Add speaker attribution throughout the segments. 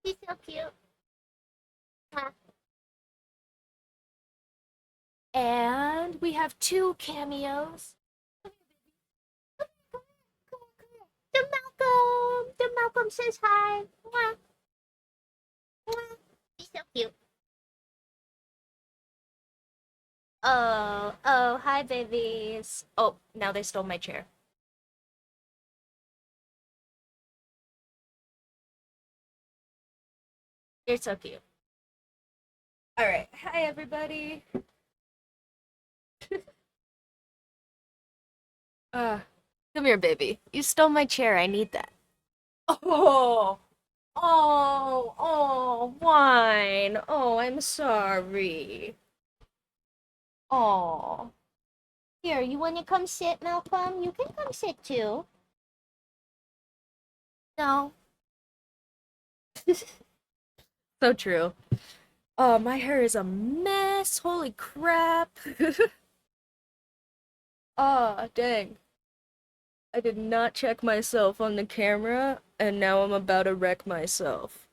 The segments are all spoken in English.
Speaker 1: He's so cute. Mwah. And we have two cameos. The Malcolm! The Malcolm says hi. Mwah, mwah. He's so cute. Oh, hi, babies. Oh, now they stole my chair. You're so cute. All right. Hi, everybody. Uh, Come here, baby. You stole my chair. I need that. Oh, wine. Oh, I'm sorry. Oh. Here, you want to come sit, Malcolm? You can come sit too. No. So true. Oh, my hair is a mess. Holy crap. Ah, dang. I did not check myself on the camera, and now I'm about to wreck myself.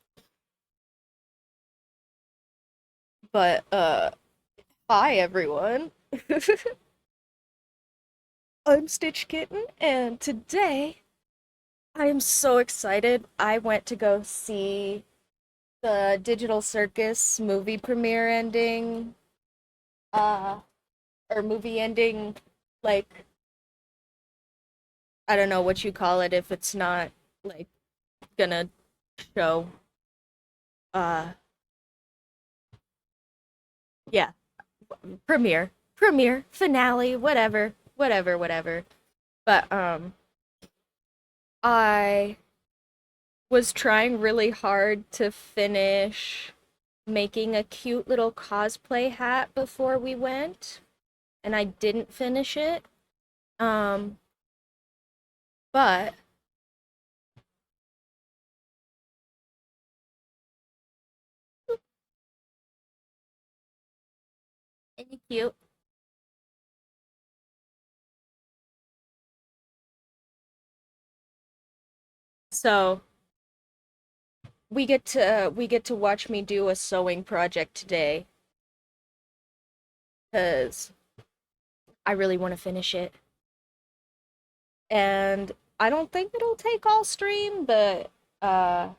Speaker 1: But, hi everyone. I'm Stitch Kitten, and today I am so excited. I went to go see the Digital Circus movie premiere ending, uh, or movie ending, like, I don't know what you call it if it's not, like, gonna show, uh, yeah, premiere, finale, whatever. But, I was trying really hard to finish making a cute little cosplay hat before we went, and I didn't finish it. Um, but and cute. So we get to watch me do a sewing project today because I really want to finish it. And I don't think it'll take all stream, but uh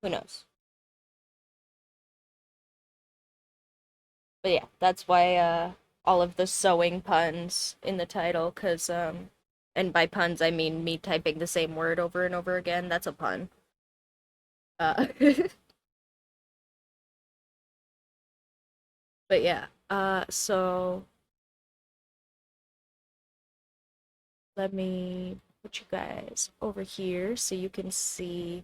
Speaker 1: who knows. But yeah, that's why all of the sewing puns in the title, cause and by puns I mean me typing the same word over and over again. That's a pun. But yeah. So let me put you guys over here so you can see.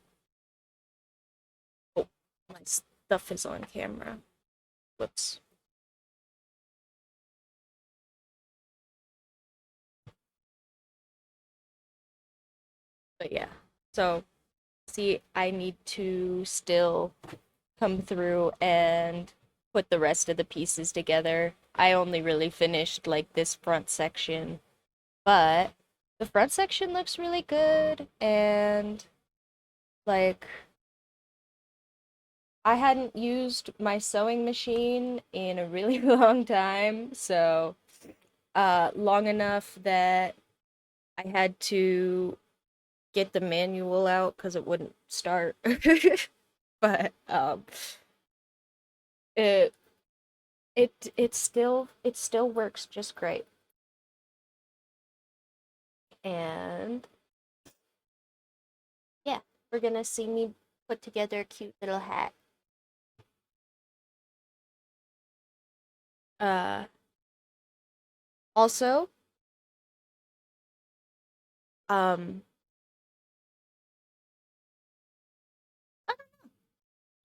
Speaker 1: Oh, my stuff is on camera. Whoops. But yeah. So see, I need to still come through and put the rest of the pieces together. I only really finished like this front section, but the front section looks really good, and like I hadn't used my sewing machine in a really long time, so long enough that I had to get the manual out because it wouldn't start. But it it still works just great. And yeah, we're gonna see me put together a cute little hat. Uh, Also, um, I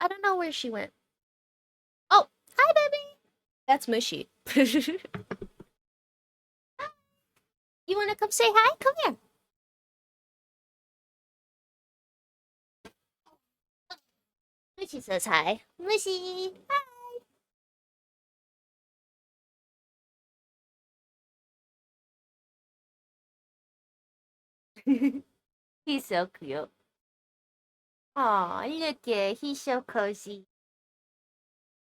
Speaker 1: I don't know where she went. Oh, hi, baby. That's Mushy. You wanna come say hi? Come here. Mushy says hi. Mushy. Hi. He's so cute.
Speaker 2: Aw, look it. He's so cozy.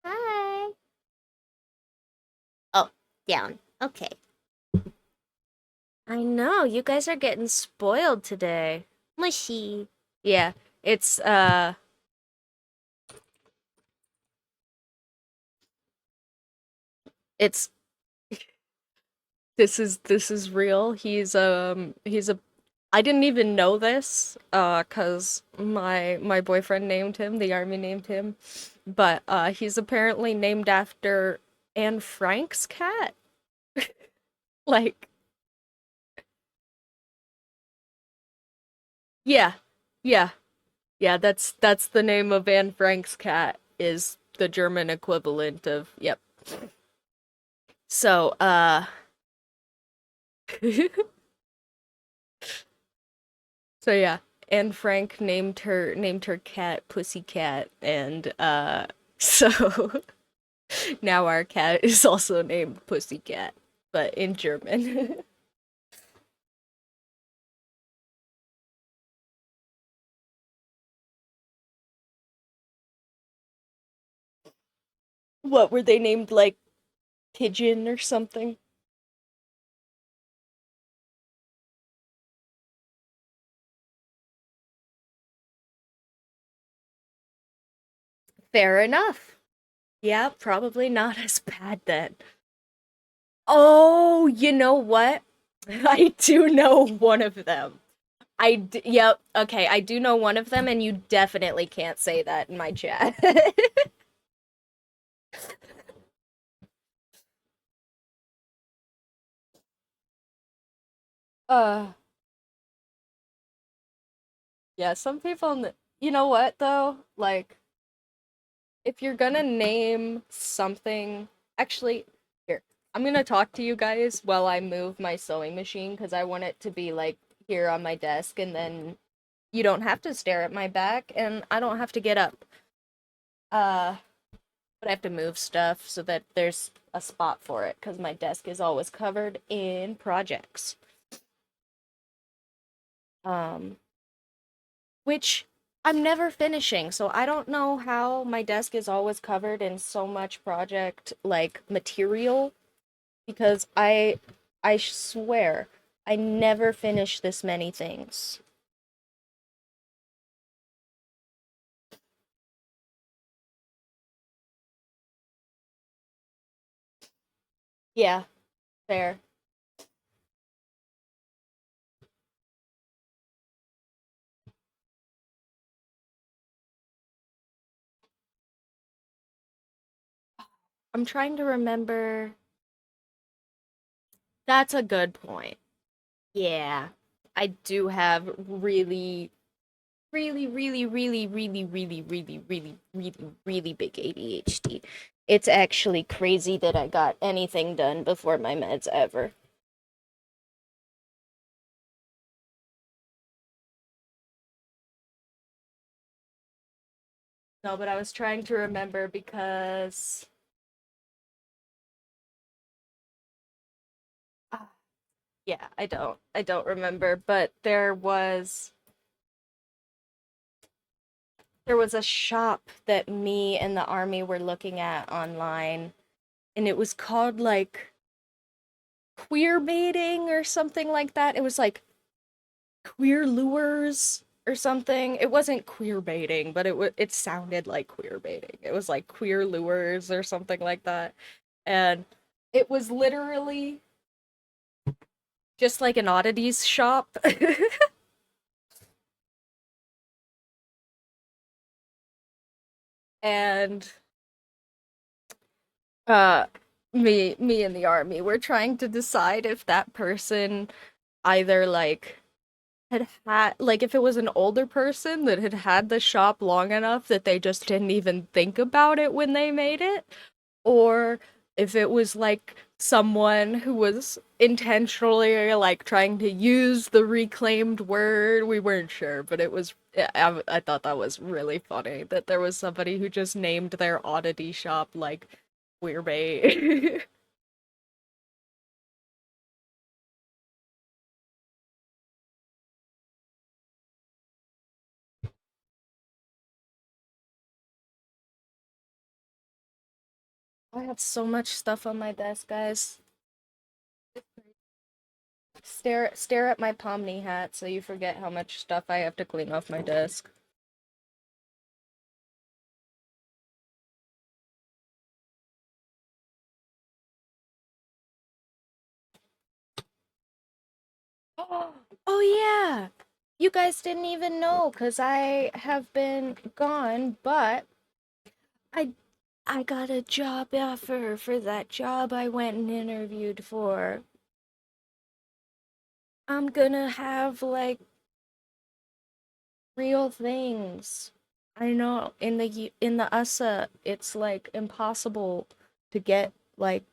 Speaker 2: Hi. Oh, down. Okay.
Speaker 1: I know, you guys are getting spoiled today.
Speaker 2: Mushy.
Speaker 1: Yeah, it's it's this is real. He's a I didn't even know this 'cause my boyfriend named him, the army named him, but he's apparently named after Anne Frank's cat. Like, yeah. Yeah. Yeah, that's the name of Anne Frank's cat is the German equivalent of yep. So, so yeah, Anne Frank named her cat Pussycat and so now our cat is also named Pussycat, but in German. What were they named like Pigeon or something? Fair enough. Yeah, probably not as bad then. Oh, you know what? I do know one of them. Yep, okay, I do know one of them, and you definitely can't say that in my chat. uh, yeah, some people, you know what though? Like, if you're gonna name something, actually, here, I'm gonna talk to you guys while I move my sewing machine because I want it to be like here on my desk, and then you don't have to stare at my back, and I don't have to get up. Uh, but I have to move stuff so that there's a spot for it because my desk is always covered in projects. Um, which I'm never finishing, so I don't know how my desk is always covered in so much project like material because I swear I never finish this many things. Yeah, fair. I'm trying to remember. That's a good point. Yeah. I do have really big ADHD. It's actually crazy that I got anything done before my meds ever. No, but I was trying to remember because ah, yeah, I don't remember, but there was a shop that me and the army were looking at online and it was called like queer baiting or something like that. It was like queer lures or something. It wasn't queer baiting, but it sounded like queer baiting. It was like queer lures or something like that. And it was literally just like an oddities shop. And uh me and the army were trying to decide if that person either had like if it was an older person that had had the shop long enough that they just didn't even think about it when they made it, or if it was like someone who was intentionally like trying to use the reclaimed word. We weren't sure, but it was I thought that was really funny that there was somebody who just named their oddity shop like Queerbait. I have so much stuff on my desk, guys. Stare at my Pomni hat so you forget how much stuff I have to clean off my desk. Oh yeah. You guys didn't even know cuz I have been gone, but I I got a job offer for that job I went and interviewed for. I'm gonna have like real things. I know in the USA it's like impossible to get like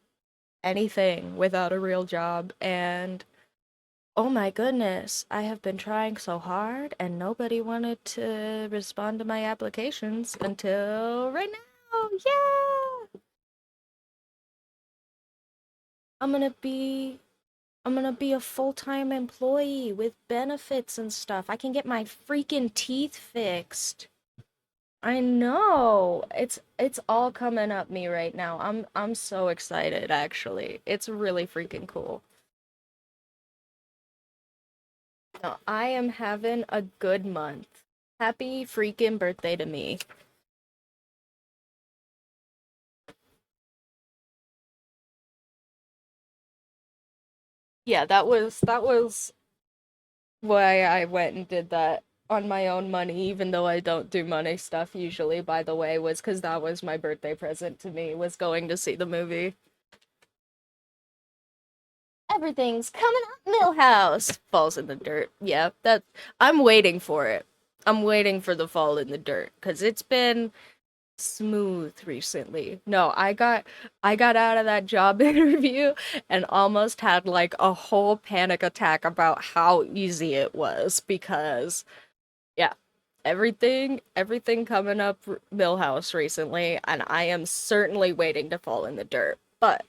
Speaker 1: anything without a real job, and oh my goodness, I have been trying so hard and nobody wanted to respond to my applications until right now. Yeah. I'm gonna be I'm gonna be a full-time employee with benefits and stuff. I can get my freaking teeth fixed. I know. It's all coming up me right now. I'm so excited actually. It's really freaking cool. No, I am having a good month. Happy freaking birthday to me. Yeah, that was why I went and did that on my own money, even though I don't do money stuff usually, by the way, was because that was my birthday present to me, was going to see the movie. Everything's coming up, Millhouse. Falls in the dirt. Yeah, that I'm waiting for it. I'm waiting for the fall in the dirt because it's been smooth recently. No, I got out of that job interview and almost had like a whole panic attack about how easy it was because yeah, everything coming up Millhouse recently, and I am certainly waiting to fall in the dirt. But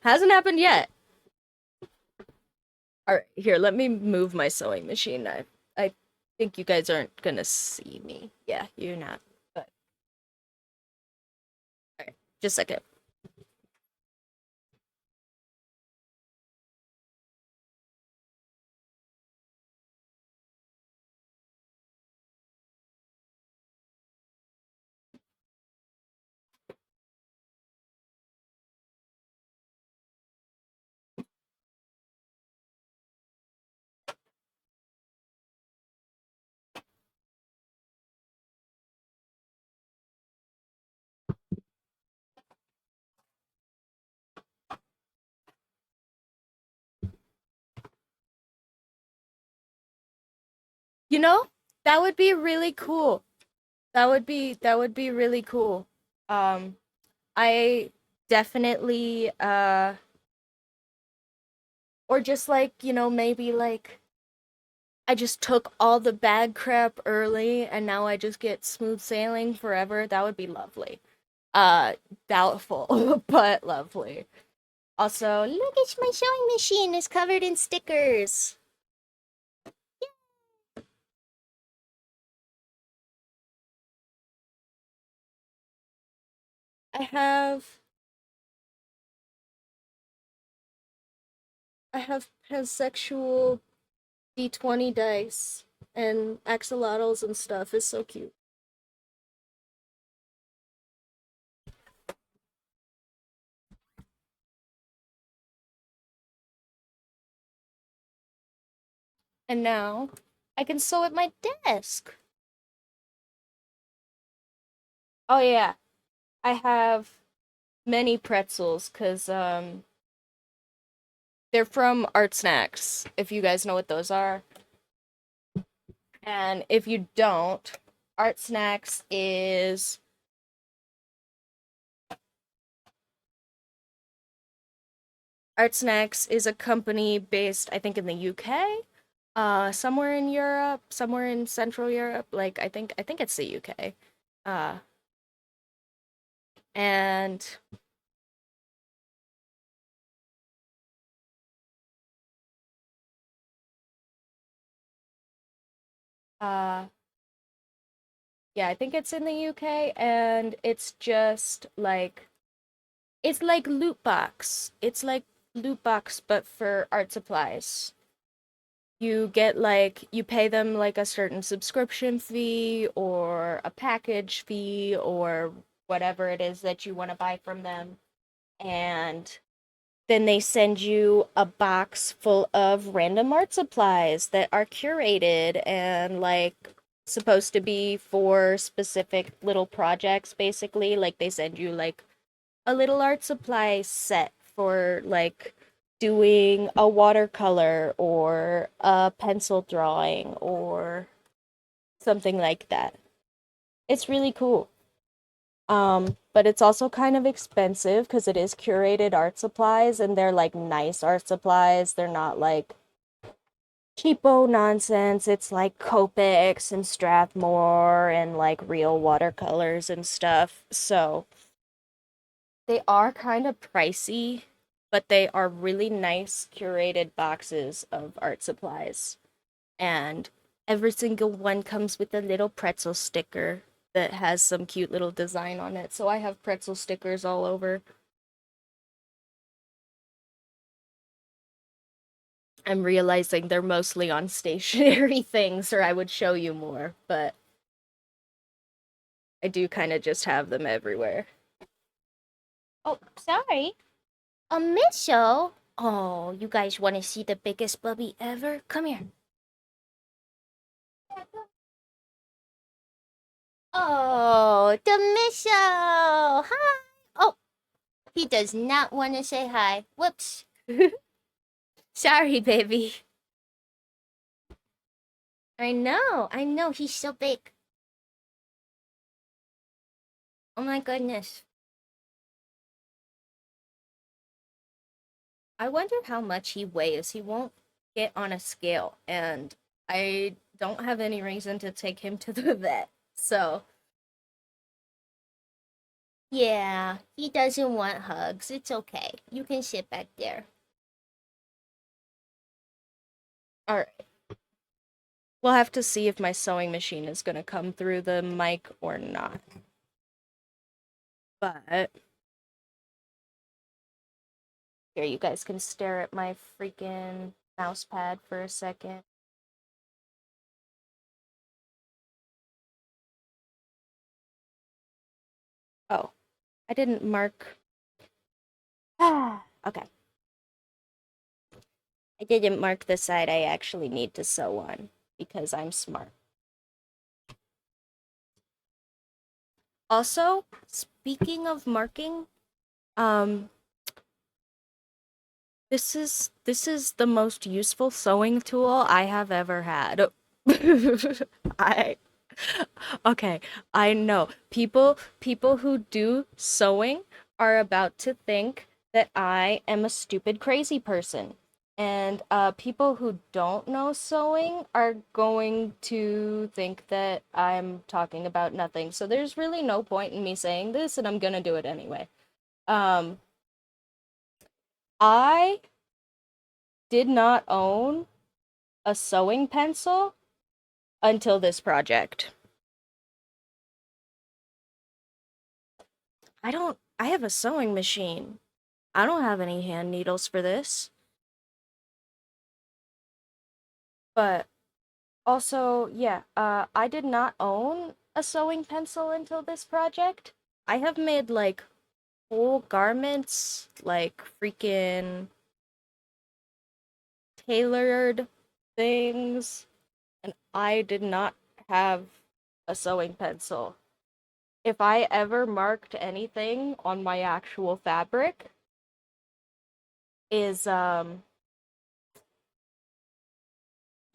Speaker 1: hasn't happened yet. All right, here, let me move my sewing machine. I think you guys aren't gonna see me. Yeah, you're not. But all right, just a second. You know, that would be really cool. That would be really cool. Um, I definitely or just like, maybe like I just took all the bad crap early and now I just get smooth sailing forever. That would be lovely. Uh, doubtful, but lovely. Also, look at my sewing machine is covered in stickers. I have I have pansexual D20 dice and axolotls and stuff. It's so cute. And now I can sew at my desk. Oh yeah, I have many pretzels because they're from Art Snacks, if you guys know what those are. And if you don't, Art Snacks is Art Snacks is a company based, I think, in the UK, somewhere in Europe, somewhere in Central Europe. Like I think it's the UK. Uh, and uh, yeah, I think it's in the UK, and it's just like It's like loot box. It's like loot box, but for art supplies. You get like, you pay them like a certain subscription fee or a package fee or whatever it is that you want to buy from them. And then they send you a box full of random art supplies that are curated and like supposed to be for specific little projects, basically. Like they send you like a little art supply set for like doing a watercolor or a pencil drawing or something like that. It's really cool. But it's also kind of expensive because it is curated art supplies and they're like nice art supplies. They're not like cheapo nonsense. It's like Copics and Strathmore and like real watercolors and stuff. So they are kind of pricey, but they are really nice curated boxes of art supplies. And every single one comes with a little pretzel sticker that has some cute little design on it. So I have pretzel stickers all over. I'm realizing they're mostly on stationary things, or I would show you more, but I do kind of just have them everywhere.
Speaker 2: Oh, sorry. A missile? Oh, you guys want to see the biggest bubby ever? Come here. Oh, the missile! Hi! Oh, he does not want to say hi. Whoops. Sorry, baby. I know, he's so big. Oh my goodness.
Speaker 1: I wonder how much he weighs. He won't get on a scale, and I don't have any reason to take him to the vet. So,
Speaker 2: Yeah, he doesn't want hugs. It's okay. You can sit back there.
Speaker 1: all right. We'll have to see if my sewing machine is going to come through the mic or not. But here, you guys can stare at my freaking mouse pad for a second. Oh, I didn't mark. Okay. I didn't mark the side I actually need to sew on because I'm smart. Also, speaking of marking, um, this is the most useful sewing tool I have ever had. I okay, I know. People who do sewing are about to think that I am a stupid crazy person. And people who don't know sewing are going to think that I'm talking about nothing. So there's really no point in me saying this, and I'm gonna do it anyway. Um, I did not own a sewing pencil until this project. I have a sewing machine. I don't have any hand needles for this. But also, yeah, I did not own a sewing pencil until this project. I have made like whole garments, like freaking tailored things, and I did not have a sewing pencil. If I ever marked anything on my actual fabric, is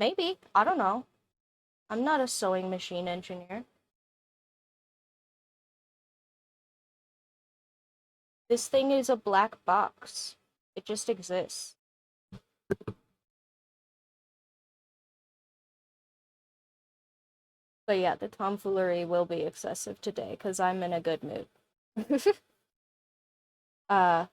Speaker 1: maybe, I don't know. I'm not a sewing machine engineer. This thing is a black box. It just exists. But yeah, the tomfoolery will be excessive today because I'm in a good mood. uh,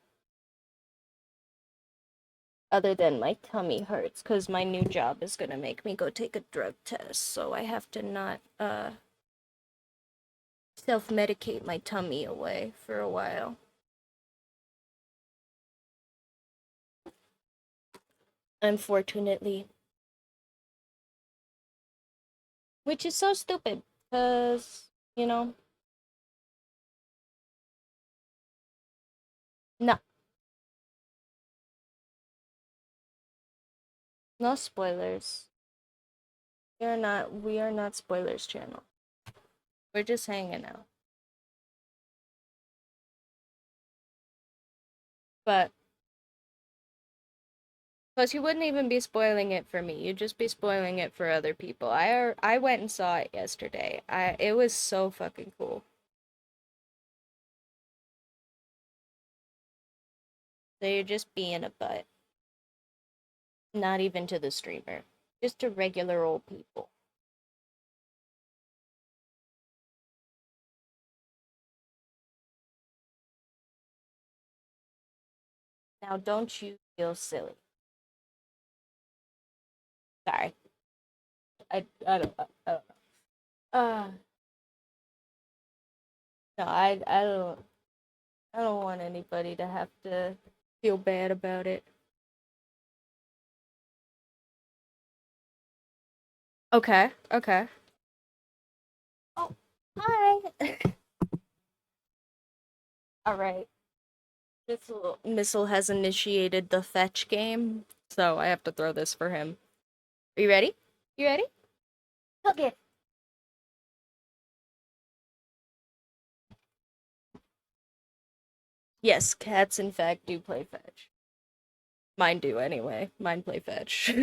Speaker 1: other than my tummy hurts because my new job is gonna make me go take a drug test, so I have to not self-medicate my tummy away for a while. Unfortunately. Which is so stupid, because, no, no spoilers. We are not spoilers channel. We're just hanging out. But, plus you wouldn't even be spoiling it for me. You'd just be spoiling it for other people. I went and saw it yesterday. It was so fucking cool. So you're just being a butt. Not even to the streamer. Just to regular old people. Now don't you feel silly. Sorry. I don't know. Uh no, I don't want anybody to have to feel bad about it. Okay, okay. Oh, hi. All right. Missile has initiated the fetch game, so I have to throw this for him. Are you ready? You ready? Okay. Yes, cats in fact do play fetch. Mine do anyway. Mine play fetch.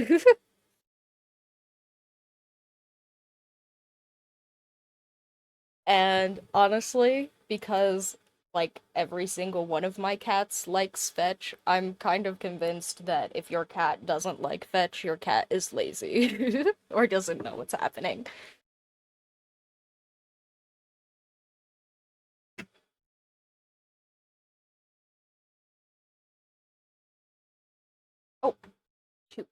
Speaker 1: And honestly, because like every single one of my cats likes fetch, I'm kind of convinced that if your cat doesn't like fetch, your cat is lazy or doesn't know what's happening. Oh, shoot.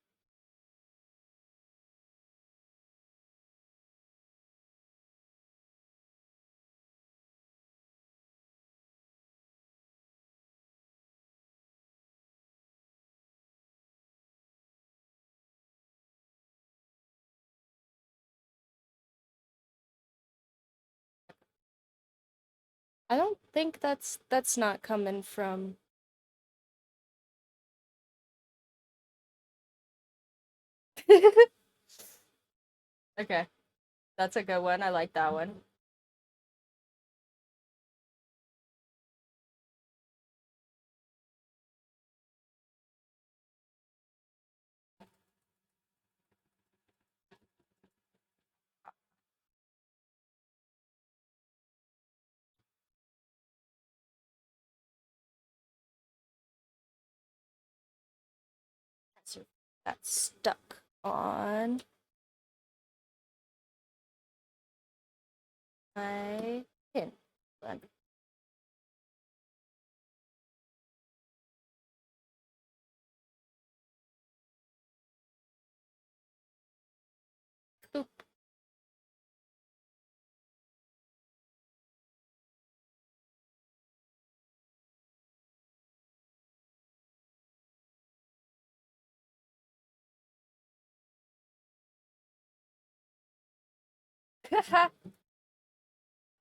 Speaker 1: I don't think that's not coming from. Okay, that's a good one. I like that one. That's stuck on my pin. Boop.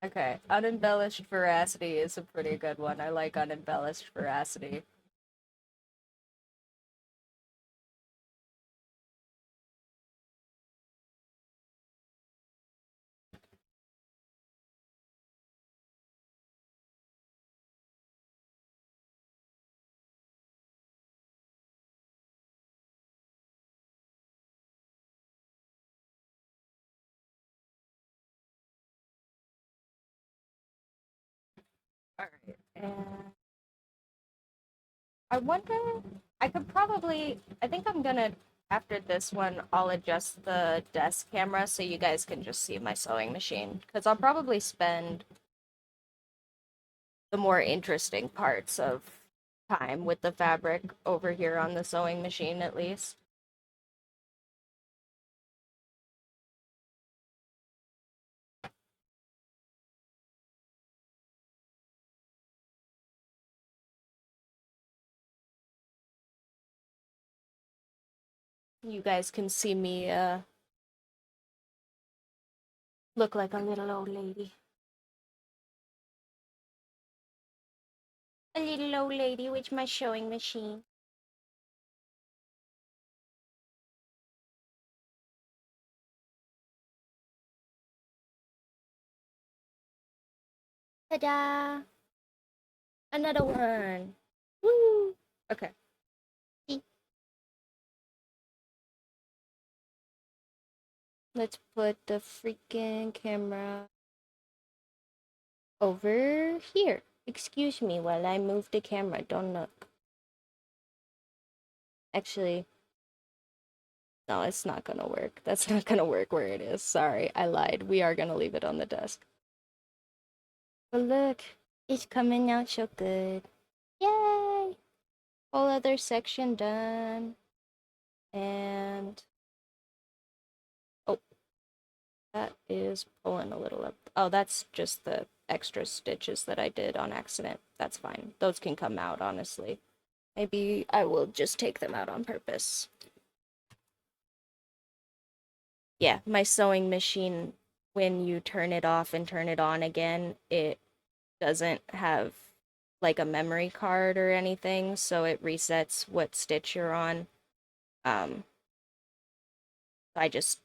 Speaker 1: Okay, unembellished veracity is a pretty good one. I like unembellished veracity. All right, and I wonder. I could probably. I think I'm gonna. After this one, I'll adjust the desk camera so you guys can just see my sewing machine. Because I'll probably spend the more interesting parts of time with the fabric over here on the sewing machine, at least. you guys can see me look like a little old lady. A little old lady with my sewing machine. Ta-da! Another one. Woo! Okay. Let's put the freaking camera over here. Excuse me while I move the camera. Don't look. Actually, no, it's not gonna work. That's not gonna work where it is. Sorry, I lied. We are gonna leave it on the desk. But look, it's coming out so good. Yay! Whole other section done. And oh, that is pulling a little up. Oh, that's just the extra stitches that I did on accident. That's fine. Those can come out, honestly. Maybe I will just take them out on purpose. Yeah, my sewing machine, when you turn it off and turn it on again, it doesn't have like a memory card or anything, so it resets what stitch you're on. Um, I just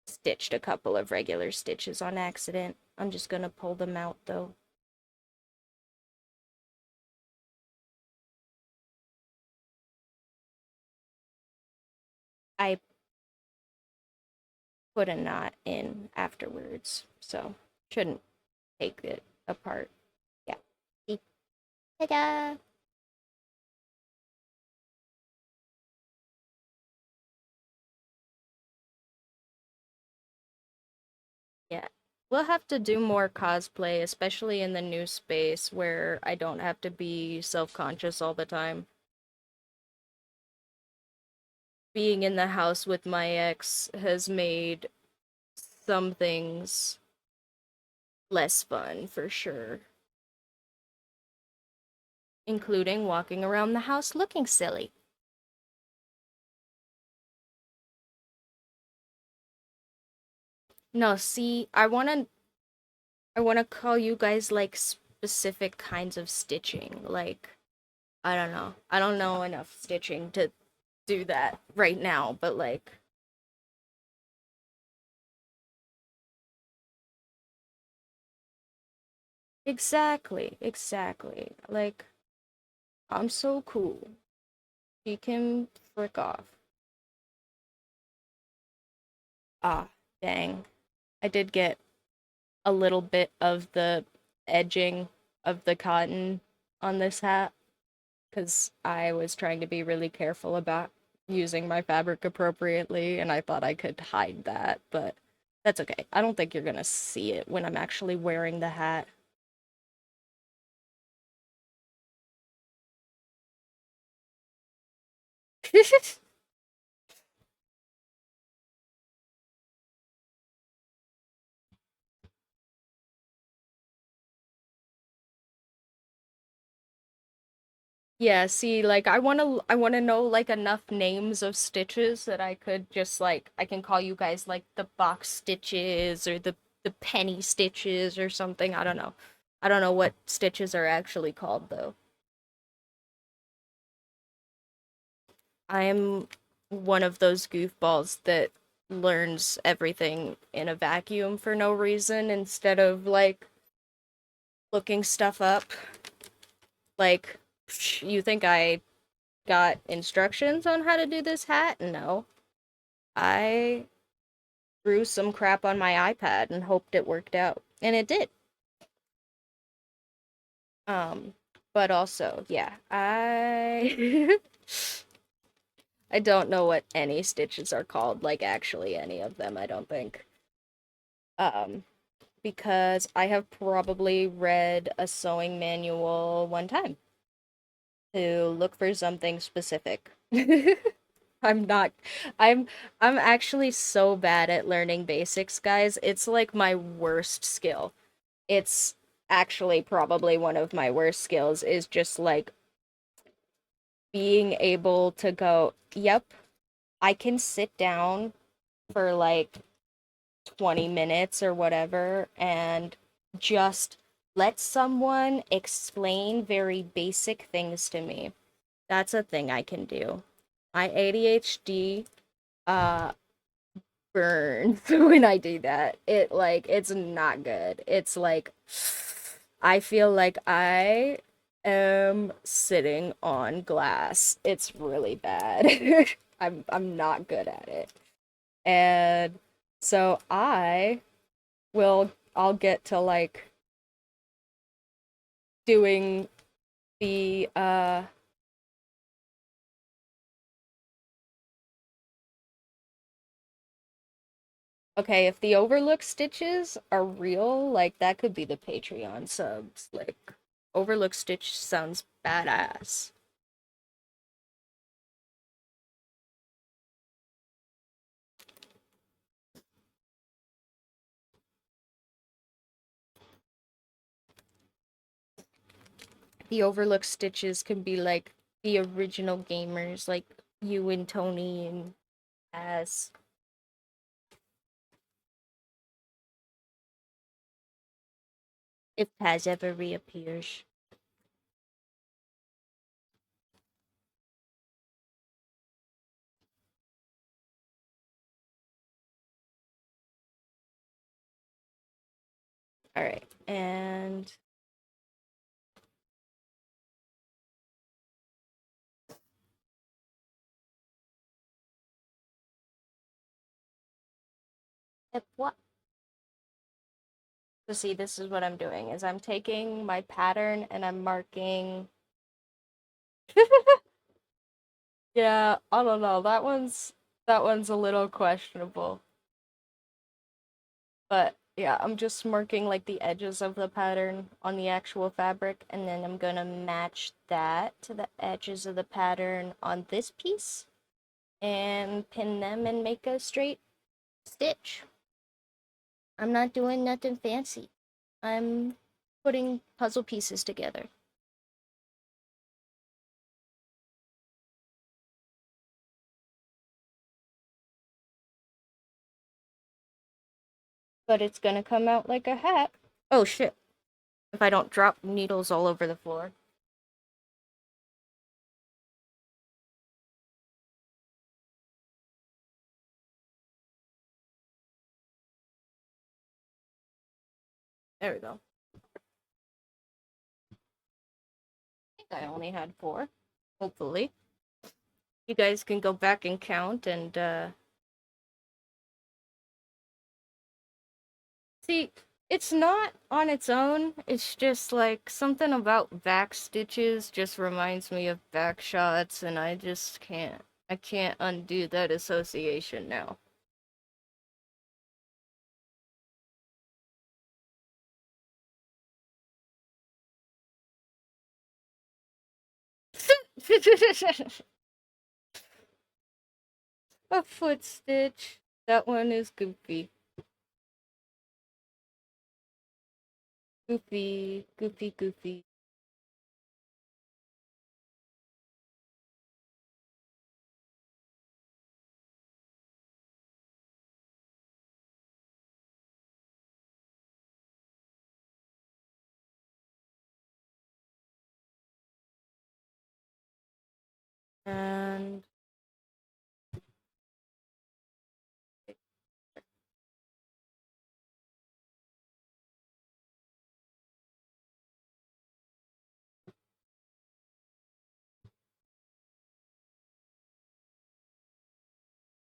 Speaker 1: stitched a couple of regular stitches on accident. I'm just gonna pull them out though. I put a knot in afterwards, so shouldn't take it apart. Yeah. See? Ta-da! Yeah. We'll have to do more cosplay, especially in the new space where I don't have to be self-conscious all the time. Being in the house with my ex has made some things less fun for sure, including walking around the house looking silly. No, see, I want to call you guys like specific kinds of stitching. Like, I don't know. I don't know enough stitching to do that right now, but like exactly, exactly. Like, I'm so cool. You can frick off. Ah, dang. I did get a little bit of the edging of the cotton on this hat because I was trying to be really careful about using my fabric appropriately, and I thought I could hide that, but that's okay. I don't think you're gonna see it when I'm actually wearing the hat. Yeah, see, like I want to know like enough names of stitches that I could just like I can call you guys like the box stitches or the penny stitches or something. I don't know. I don't know what stitches are actually called though. I am one of those goofballs that learns everything in a vacuum for no reason instead of like looking stuff up. Like, you think I got instructions on how to do this hat? No. I drew some crap on my iPad and hoped it worked out. And it did. Um, but also, yeah, I I don't know what any stitches are called, like actually any of them, I don't think. Um, because I have probably read a sewing manual one time to look for something specific. I'm not I'm I'm actually so bad at learning basics, guys. It's like my worst skill. It's actually probably one of my worst skills is just like being able to go, yep, I can sit down for like 20 minutes or whatever and just let someone explain very basic things to me. That's a thing I can do. My ADHD uh burns when I do that. It's not good. It's like I feel like I am sitting on glass. It's really bad. I'm not good at it. And so I'll get to like doing the okay, if the Overlook stitches are real, like that could be the Patreon subs. Like Overlook Stitch sounds badass. The Overlook Stitches can be like the original gamers, like you and Tony and As. If Paz ever reappears. Alright, and if what? So see, this is what I'm doing, is I'm taking my pattern and I'm marking. Yeah, I don't know. That one's a little questionable. But yeah, I'm just marking like the edges of the pattern on the actual fabric, and then I'm gonna match that to the edges of the pattern on this piece and pin them and make a straight stitch. I'm not doing nothing fancy. I'm putting puzzle pieces together. But it's gonna come out like a hat. Oh shit. If I don't drop needles all over the floor. There we go. I think I only had 4. Hopefully. You guys can go back and count and see, it's not on its own. It's just like something about back stitches just reminds me of back shots, and I just can't. I can't undo that association now. A foot stitch. That one is goofy. Goofy, goofy, goofy. And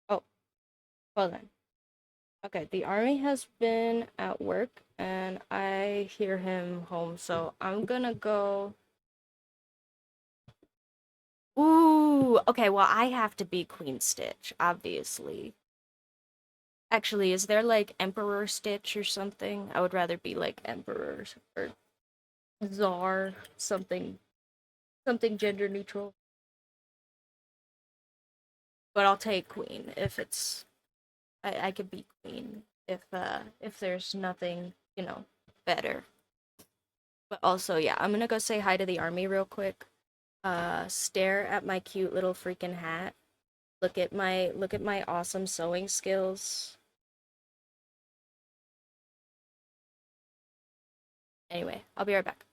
Speaker 1: oh, hold on. Okay, the army has been at work and I hear him home, so I'm gonna go. Ooh, okay, well, I have to be Queen Stitch, obviously. Actually, is there like Emperor Stitch or something? I would rather be like Emperor or Czar, something gender neutral. But I'll take Queen if it's I could be Queen if there's nothing, better. But also, yeah, I'm gonna go say hi to the army real quick. Stare at my cute little freaking hat. Look at my awesome sewing skills. Anyway, I'll be right back.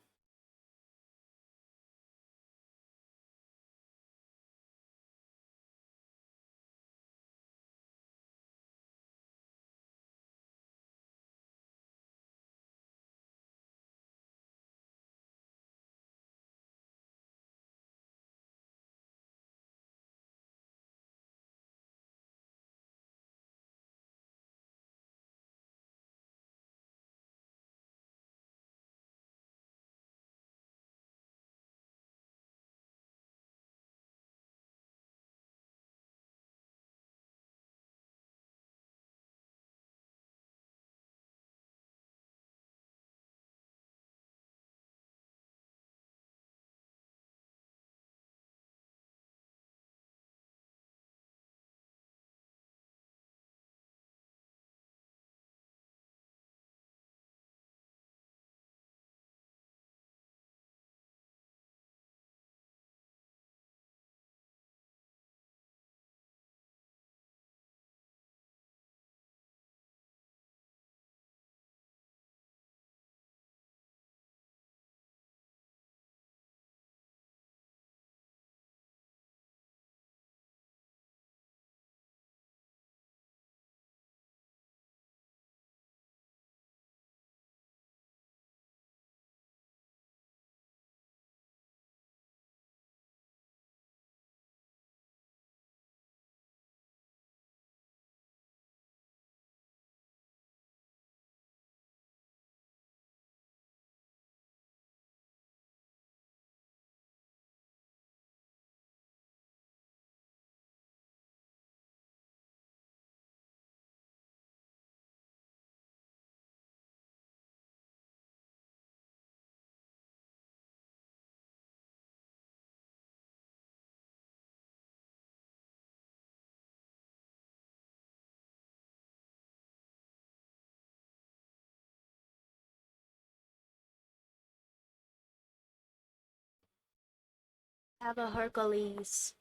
Speaker 1: Have a Hercules.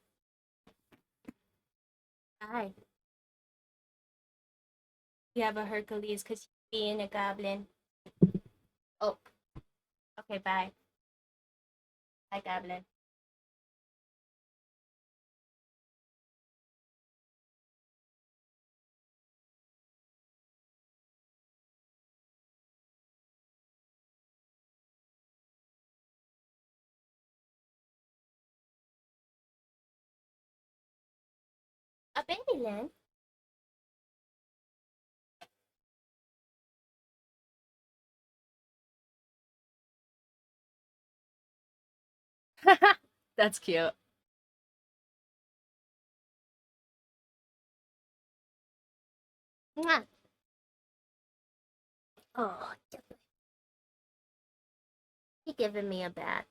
Speaker 1: Hi. You have a Hercules because you're being a goblin. Oh, okay, bye. Bye, goblin. A Babyland? That's cute. Mwah. Oh, you're giving me a bath.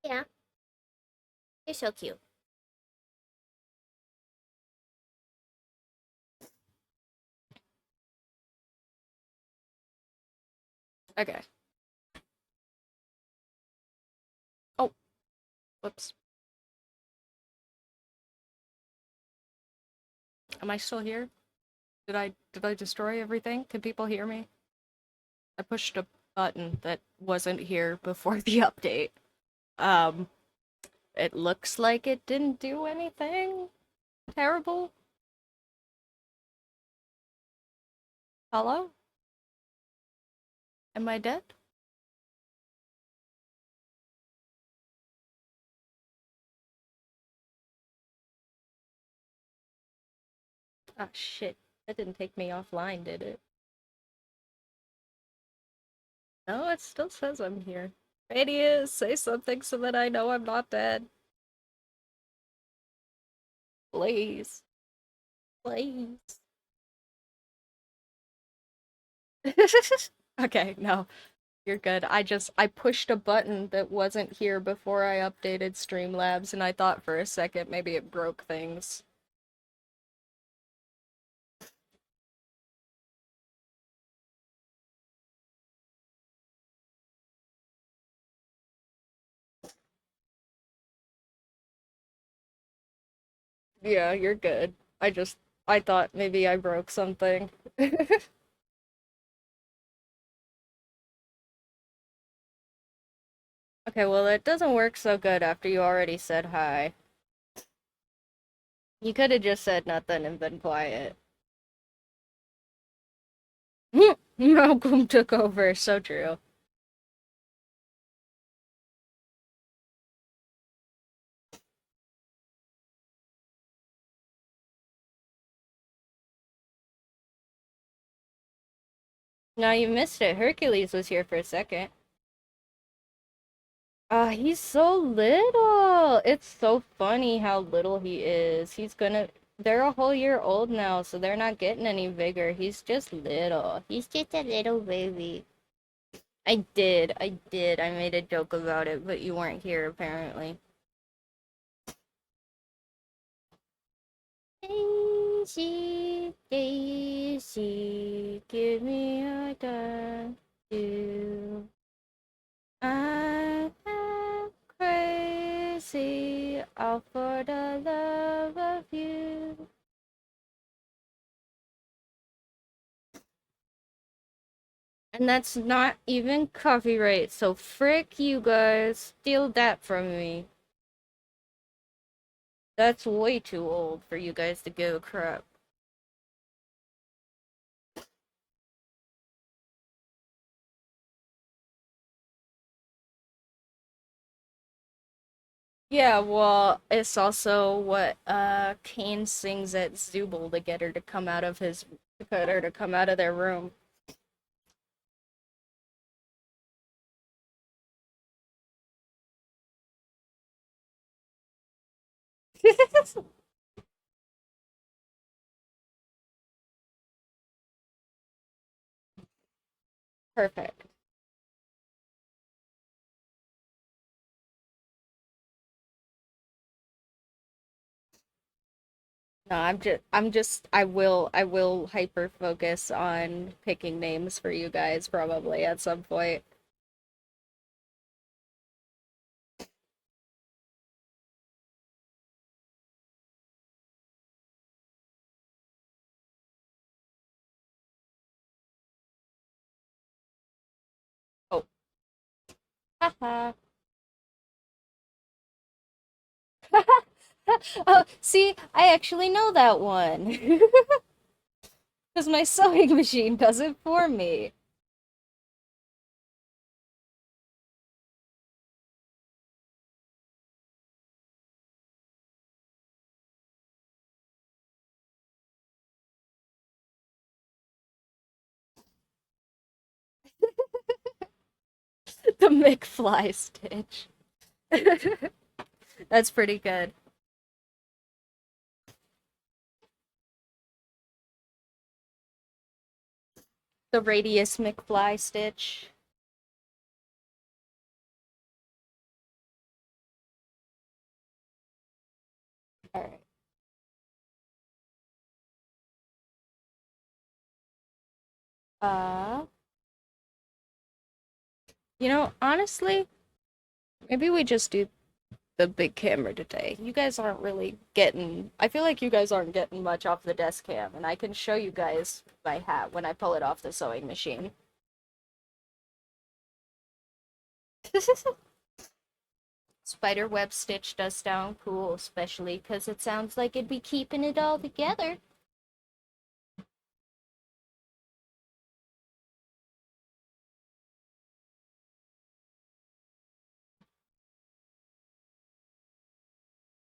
Speaker 1: Yeah, you're so cute. Okay. Oh, whoops. Am I still here? Did I destroy everything? Can people hear me? I pushed a button that wasn't here before the update. Um, it looks like it didn't do anything terrible. Hello? Am I dead? Ah, shit. That didn't take me offline, did it? No, it still says I'm here. Radius, say something so that I know I'm not dead. Please. Please. Okay, no. You're good. I pushed a button that wasn't here before I updated Streamlabs, and I thought for a second maybe it broke things. Yeah, you're good. I thought maybe I broke something. Okay, well, it doesn't work so good after you already said hi. You could have just said nothing and been quiet. Malcolm took over, so true. No, you missed it. Hercules was here for a second. He's so little. It's so funny how little he is. They're a whole year old now, so they're not getting any bigger. He's just little. He's just a little baby. I did. I made a joke about it, but you weren't here apparently. Daisy, Daisy, give me a dime. Do I am crazy all for the love of you. And that's not even copyright, so frick you guys. Steal that from me. That's way too old for you guys to give a crap. Yeah, well, it's also what Kane sings at Zubul to get her to come out of to get her to come out of their room. Perfect. No, I will hyper focus on picking names for you guys probably at some point. Oh, haha. Oh, see, I actually know that one. Because my sewing machine does it for me. The McFly stitch. That's pretty good. The radius McFly stitch. All right. Uh, honestly, maybe we just do the big camera today. You guys aren't really getting, I feel like you guys aren't getting much off the desk cam, and I can show you guys my hat when I pull it off the sewing machine. Spider web stitch does sound cool, especially because it sounds like it'd be keeping it all together.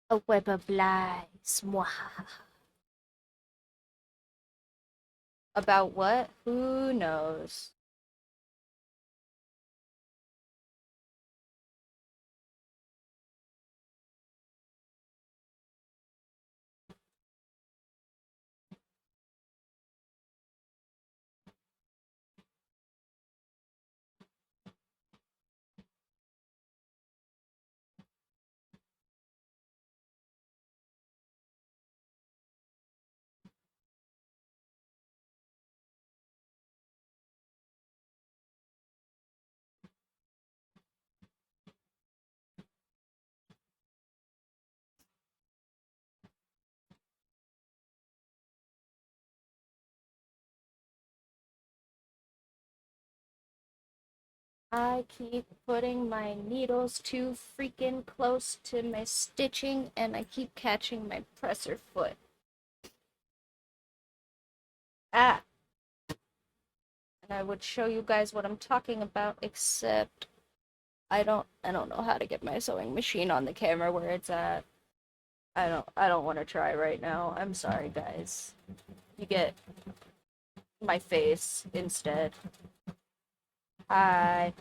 Speaker 1: A web of lies. Mwahaha. About what? Who knows? I keep putting my needles too freaking close to my stitching and I keep catching my presser foot. Ah! And I would show you guys what I'm talking about, except I don't know how to get my sewing machine on the camera where it's at. I don't want to try right now. I'm sorry, guys. You get my face instead. Hi.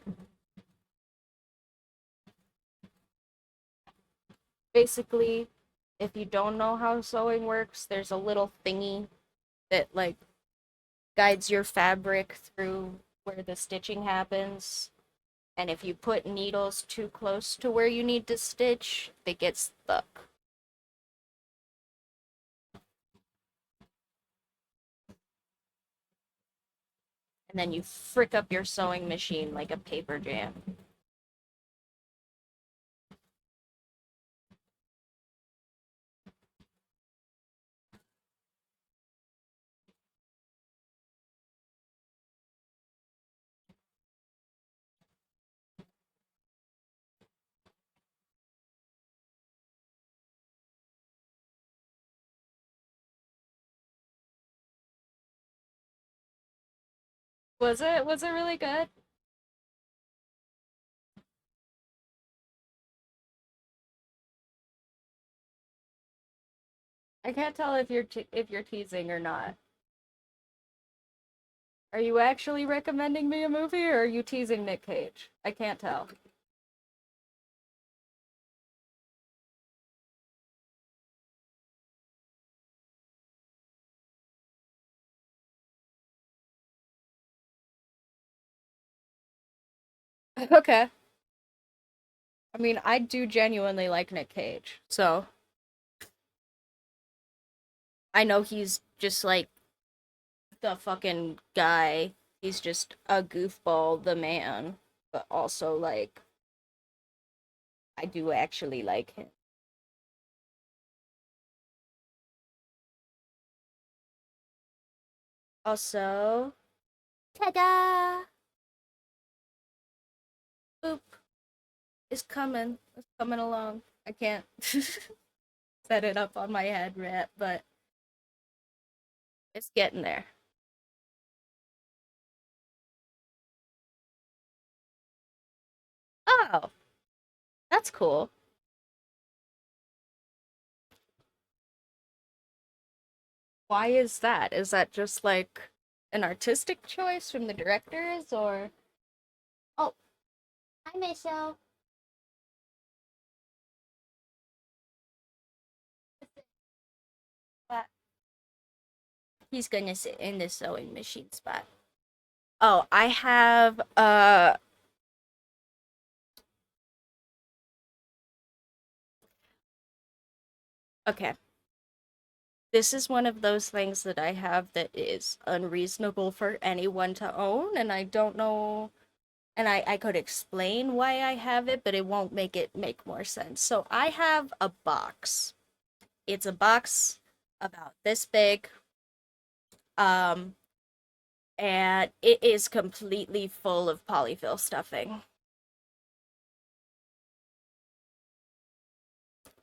Speaker 1: Basically, if you don't know how sewing works, there's a little thingy that like guides your fabric through where the stitching happens. And if you put needles too close to where you need to stitch, they get stuck. And then you frick up your sewing machine like a paper jam. Was it? Was it really good? I can't tell if you're teasing or not. Are you actually recommending me a movie or are you teasing Nick Cage? I can't tell. Okay. I mean, I do genuinely like Nick Cage. So, I know he's just like the fucking guy. He's just a goofball, the man. But also, like, I do actually like him. Also,
Speaker 2: Ta-da!
Speaker 1: boop is coming. It's coming along. I can't set it up on my head yet, but it's getting there. Oh, that's cool. Why is that? Is that just like an artistic choice from the directors or
Speaker 2: Oh, hi, Michelle.
Speaker 1: what? He's gonna sit in the sewing machine spot. Oh, I have okay. This is one of those things that I have that is unreasonable for anyone to own, and I don't know, and I could explain why I have it, but it won't make it make more sense. So I have a box. It's a box about this big, um, and it is completely full of polyfill stuffing.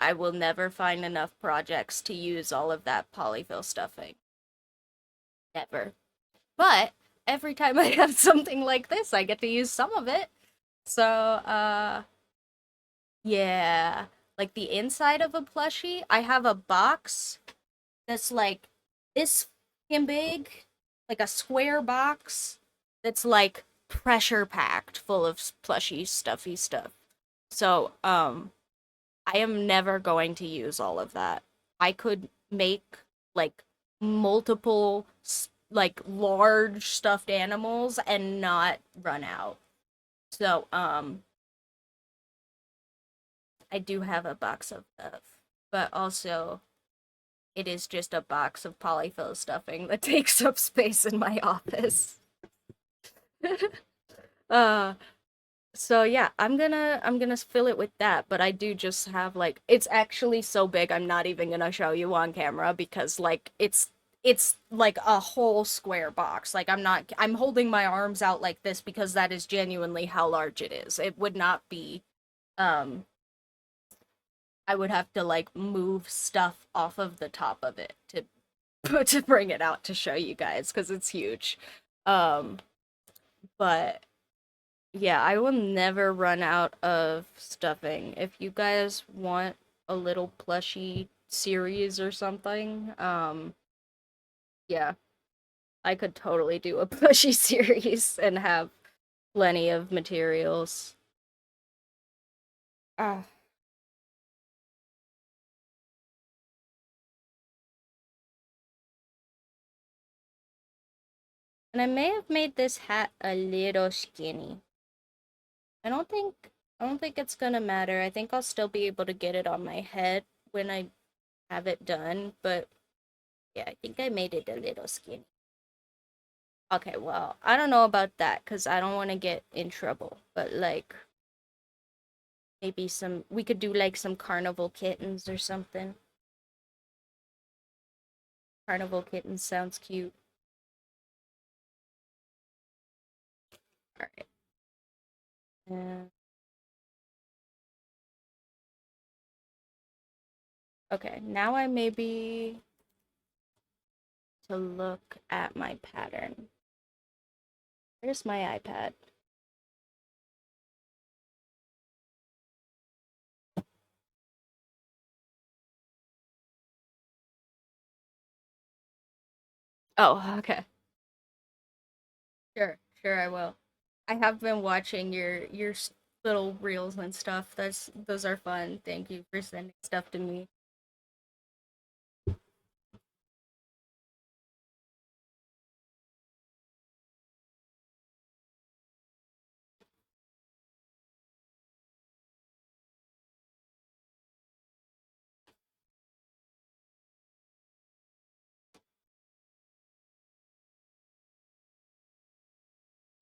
Speaker 1: I will never find enough projects to use all of that polyfill stuffing. Never. But every time I have something like this, I get to use some of it. So, yeah. Like the inside of a plushie, I have a box that's like this fucking big, like a square box that's like pressure packed full of plushy, stuffy stuff. So, I am never going to use all of that. I could make like multiple like large stuffed animals and not run out. So, I do have a box of stuff, but also it is just a box of polyfill stuffing that takes up space in my office. uh so yeah, I'm gonna fill it with that, but I do just have like it's actually so big I'm not even gonna show you on camera because like it's like a whole square box. Like I'm holding my arms out like this because that is genuinely how large it is. It would not be um I would have to like move stuff off of the top of it to to bring it out to show you guys because it's huge. Um but yeah, I will never run out of stuffing. If you guys want a little plushy series or something, yeah, I could totally do a plushy series and have plenty of materials. Ah. And I may have made this hat a little skinny. I don't think I don't think it's gonna matter. I think I'll still be able to get it on my head when I have it done, but yeah, I think I made it a little skinny. Okay, well, I don't know about that because I don't want to get in trouble, but like maybe we could do like some carnival kittens or something. Carnival kittens sounds cute. All right. Okay, now I maybe to look at my pattern. Where's my iPad? Oh, okay. Sure, I will. I have been watching your little reels and stuff. Those are fun. Thank you for sending stuff to me.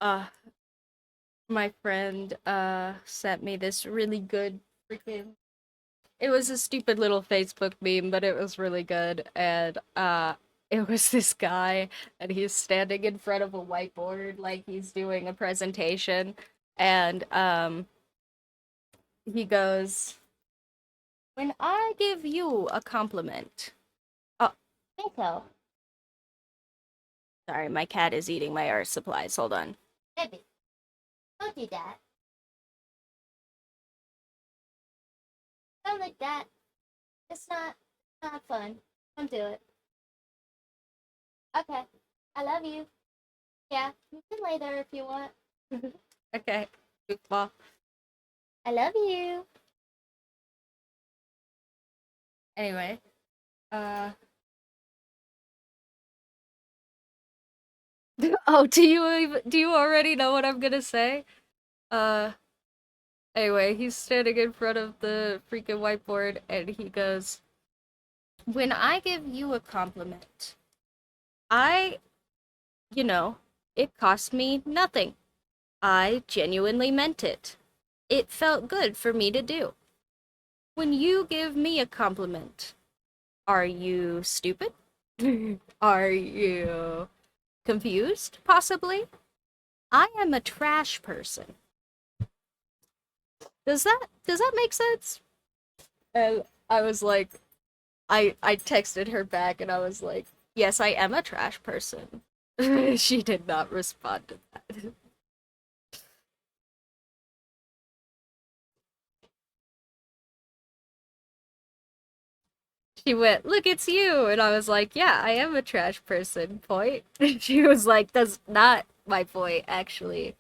Speaker 1: Uh, my friend sent me this really good freaking it was a stupid little Facebook meme, but it was really good. And it was this guy and he's standing in front of a whiteboard like he's doing a presentation and he goes, "When I give you a compliment." Oh,
Speaker 2: Miko,
Speaker 1: sorry, my cat is eating my art supplies. Hold on.
Speaker 2: baby, don't do that. Don't like that. It's not fun. Don't do it. Okay. I love you. Yeah, you can lay there if you want.
Speaker 1: Okay. Goofball.
Speaker 2: I love you.
Speaker 1: Anyway, uh oh, do you already know what I'm gonna say? Uh Anyway, he's standing in front of the freaking whiteboard and he goes, "When I give you a compliment, I, you know, it cost me nothing. I genuinely meant it. It felt good for me to do. When you give me a compliment, are you stupid? Are you confused, possibly? I am a trash person. Does that make sense?" And I was like, I texted her back and I was like, "Yes, I am a trash person." She did not respond to that. She went, "Look, it's you." And I was like, "Yeah, I am a trash person. Point." She was like, "That's not my point, actually."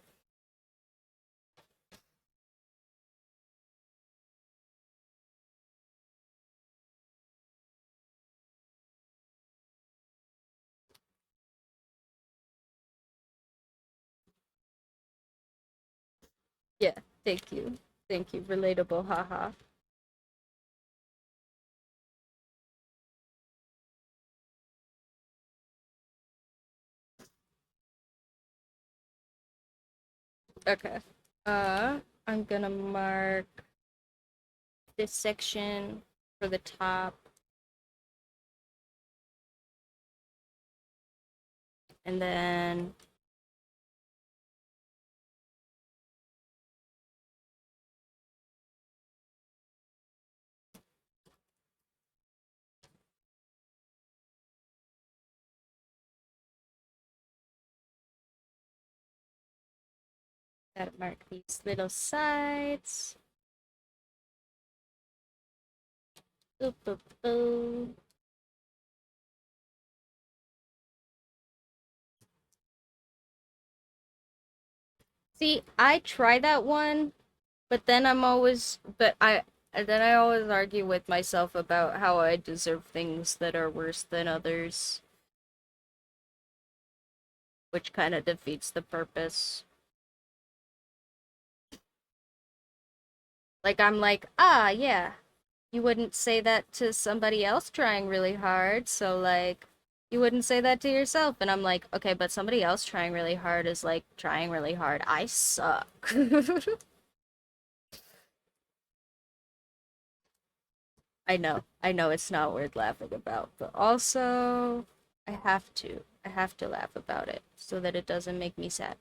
Speaker 1: Yeah, thank you. Thank you. Relatable, haha. Okay. I'm gonna mark this section for the top. And then gotta mark these little sides. Boop, boop, boop. See, I try that one, but then I always argue with myself about how I deserve things that are worse than others, which kind of defeats the purpose. Like I'm like, ah, yeah, you wouldn't say that to somebody else trying really hard, so like you wouldn't say that to yourself. And I'm like, okay, but somebody else trying really hard is like trying really hard. I suck. I know it's not worth laughing about, but also I have to. I have to laugh about it so that it doesn't make me sad.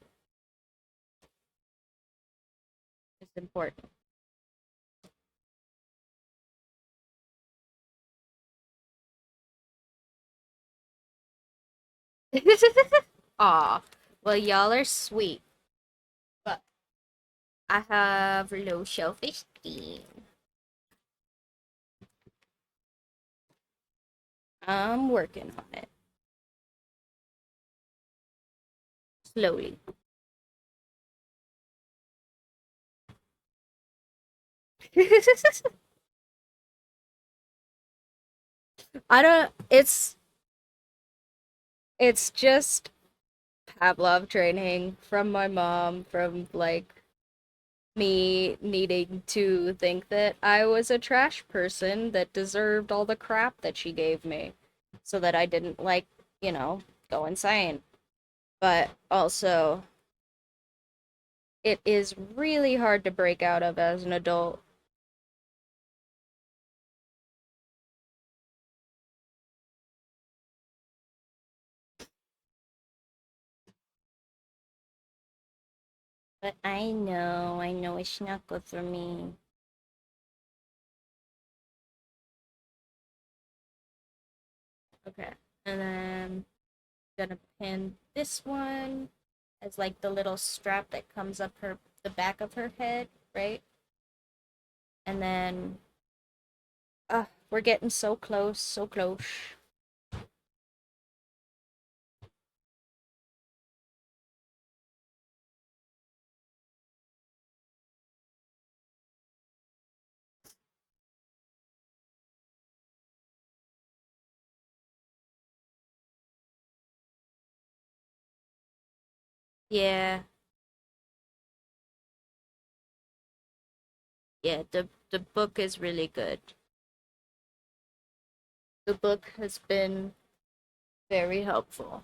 Speaker 1: It's important. Aw, well, y'all are sweet, but I have low self-esteem. I'm working on it slowly. I don't. It's just Pavlov training from my mom, from like me needing to think that I was a trash person that deserved all the crap that she gave me, so that I didn't like, you know, go insane. But also, it is really hard to break out of as an adult. But I know it's not good for me. Okay, and then gonna pin this one as like the little strap that comes up the back of her head, right? And then we're getting so close, so close. Yeah, yeah, the book is really good. The book has been very helpful.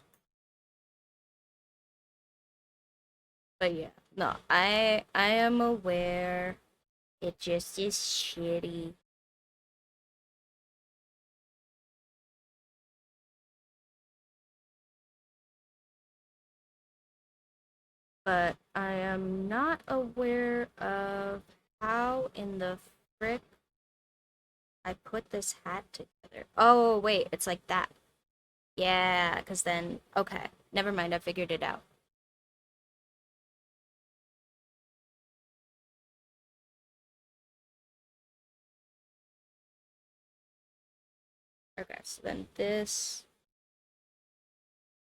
Speaker 1: But yeah, no, I am aware. It just is shitty. But I am not aware of how in the frick I put this hat together. Oh, wait, it's like that. Yeah, because then, okay, never mind, I figured it out. Okay, so then this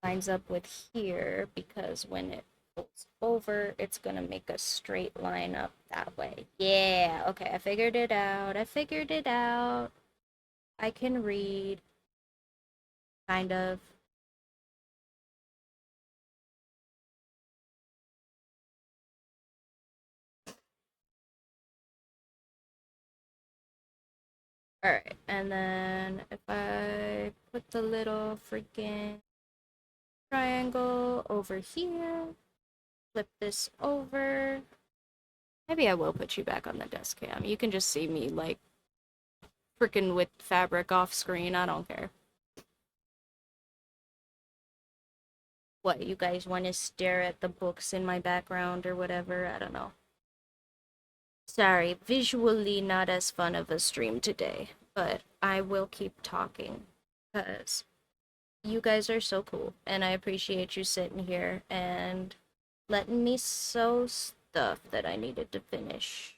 Speaker 1: lines up with here because when it folds over, it's gonna make a straight line up that way. Yeah, okay, I figured it out. I figured it out. I can read, kind of. Alright, and then if I put the little freaking triangle over here, flip this over. Maybe I will put you back on the desk cam. You can just see me like freaking with fabric off screen. I don't care. What, you guys want to stare at the books in my background or whatever? I don't know. Sorry, visually not as fun of a stream today, but I will keep talking because you guys are so cool and I appreciate you sitting here and letting me sew stuff that I needed to finish.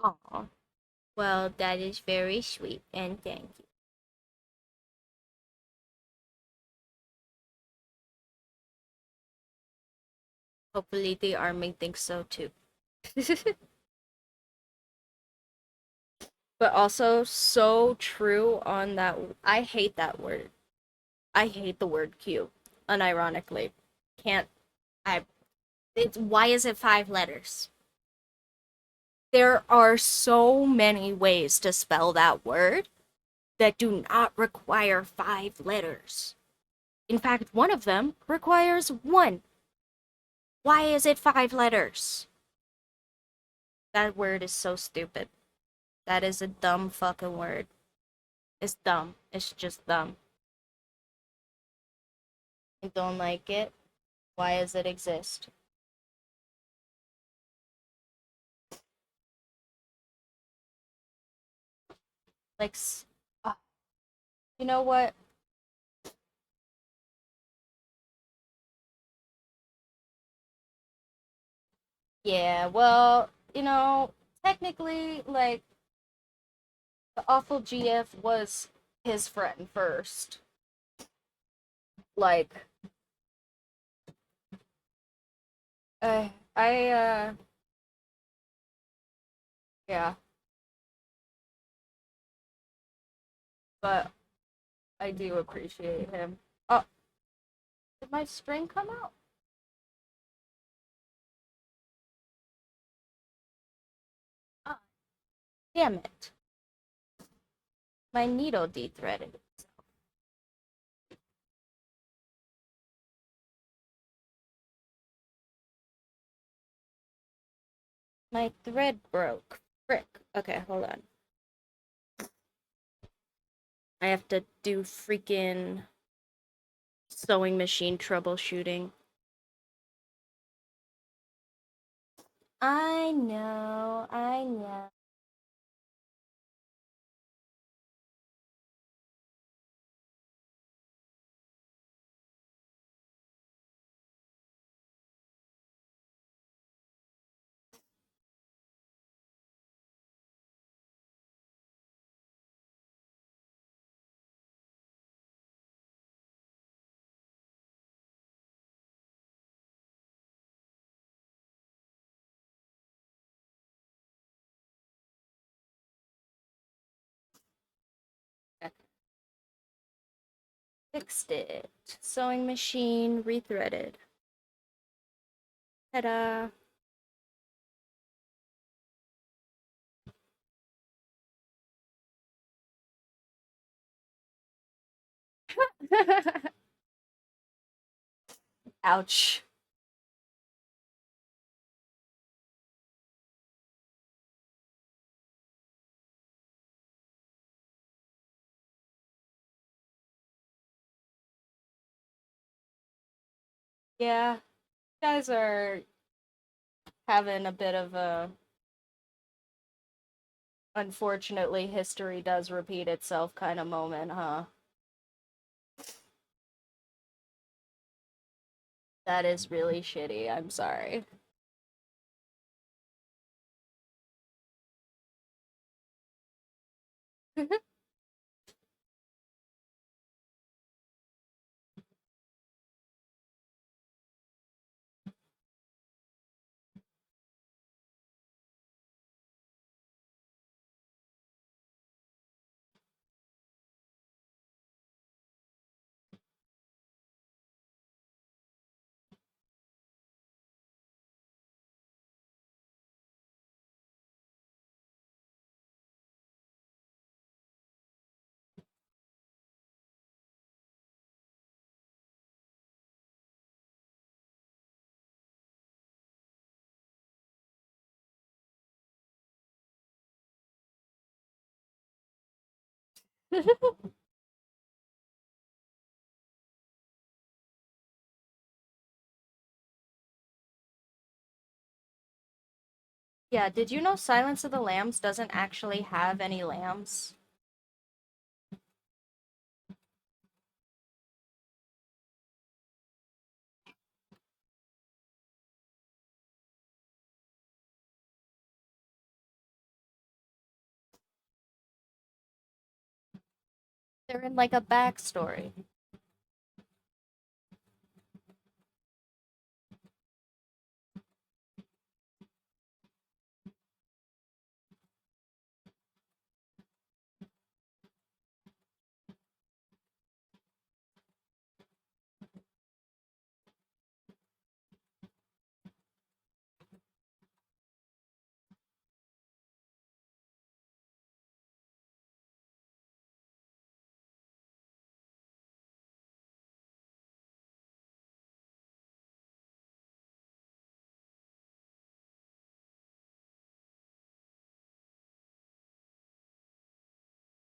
Speaker 1: Aw. Well, that is very sweet and thank you. Hopefully the army thinks so too. But also so true on that. I hate that word. I hate the word Q. Unironically. Can't I it's why is it 5 letters? There are so many ways to spell that word that do not require 5 letters. In fact, one of them requires one. Why is it 5 letters? That word is so stupid. That is a dumb fucking word. It's dumb. It's just dumb. I don't like it. Why does it exist? Like, uh, you know what? Yeah, well, technically, like, the awful GF was his friend first. Like, I, yeah, but I do appreciate him. Oh, did my string come out? Ah, damn it. My needle de-threaded. My thread broke. Frick. Okay, hold on. I have to do freaking sewing machine troubleshooting. I know, I know. Fixed it. Sewing machine rethreaded. Ta-da. Ouch. Yeah, you guys are having a bit of a unfortunately history does repeat itself kind of moment, huh? That is really shitty. I'm sorry. Yeah, did you know Silence of the Lambs doesn't actually have any lambs? They're in like a backstory.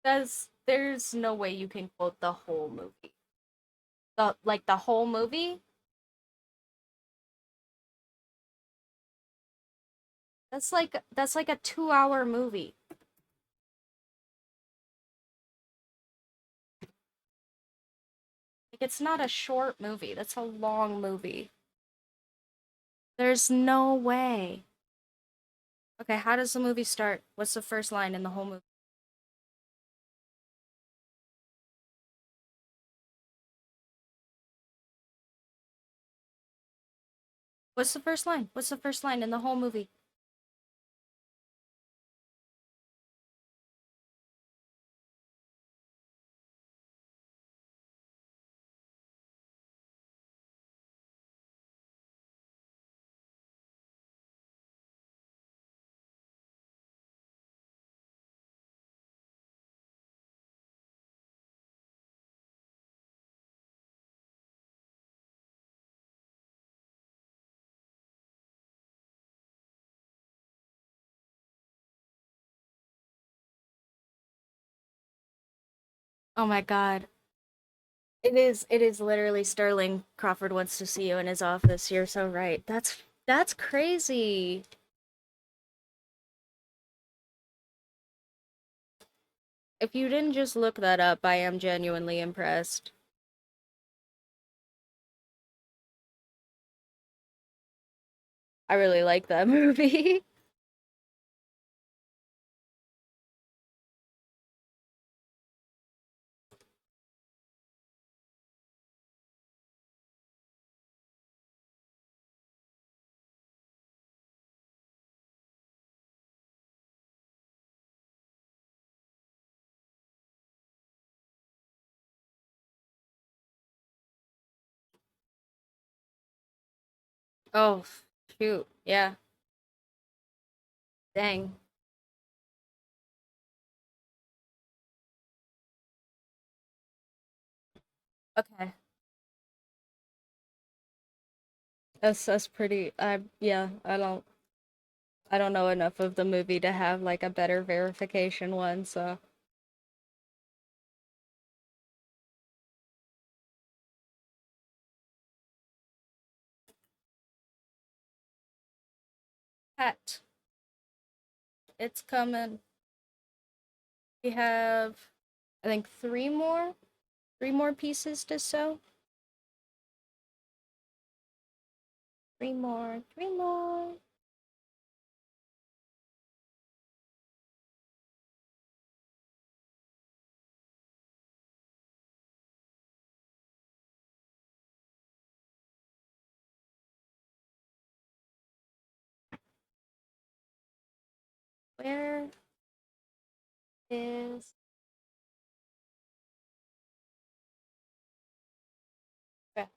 Speaker 1: There's no way you can quote the whole movie. The whole movie? That's like a 2-hour movie. Like it's not a short movie. That's a long movie. There's no way. Okay, how does the movie start? What's the first line in the whole movie? What's the first line? What's the first line in the whole movie? Oh my god. It is literally Sterling Crawford wants to see you in his office. You're so right. That's crazy. If you didn't just look that up, I am genuinely impressed. I really like that movie. Oh, shoot. Yeah. Dang. Okay. That's pretty yeah, I don't know enough of the movie to have like a better verification one, so Hat. It's coming. We have I think three more pieces to sew. Three more. Where is okay.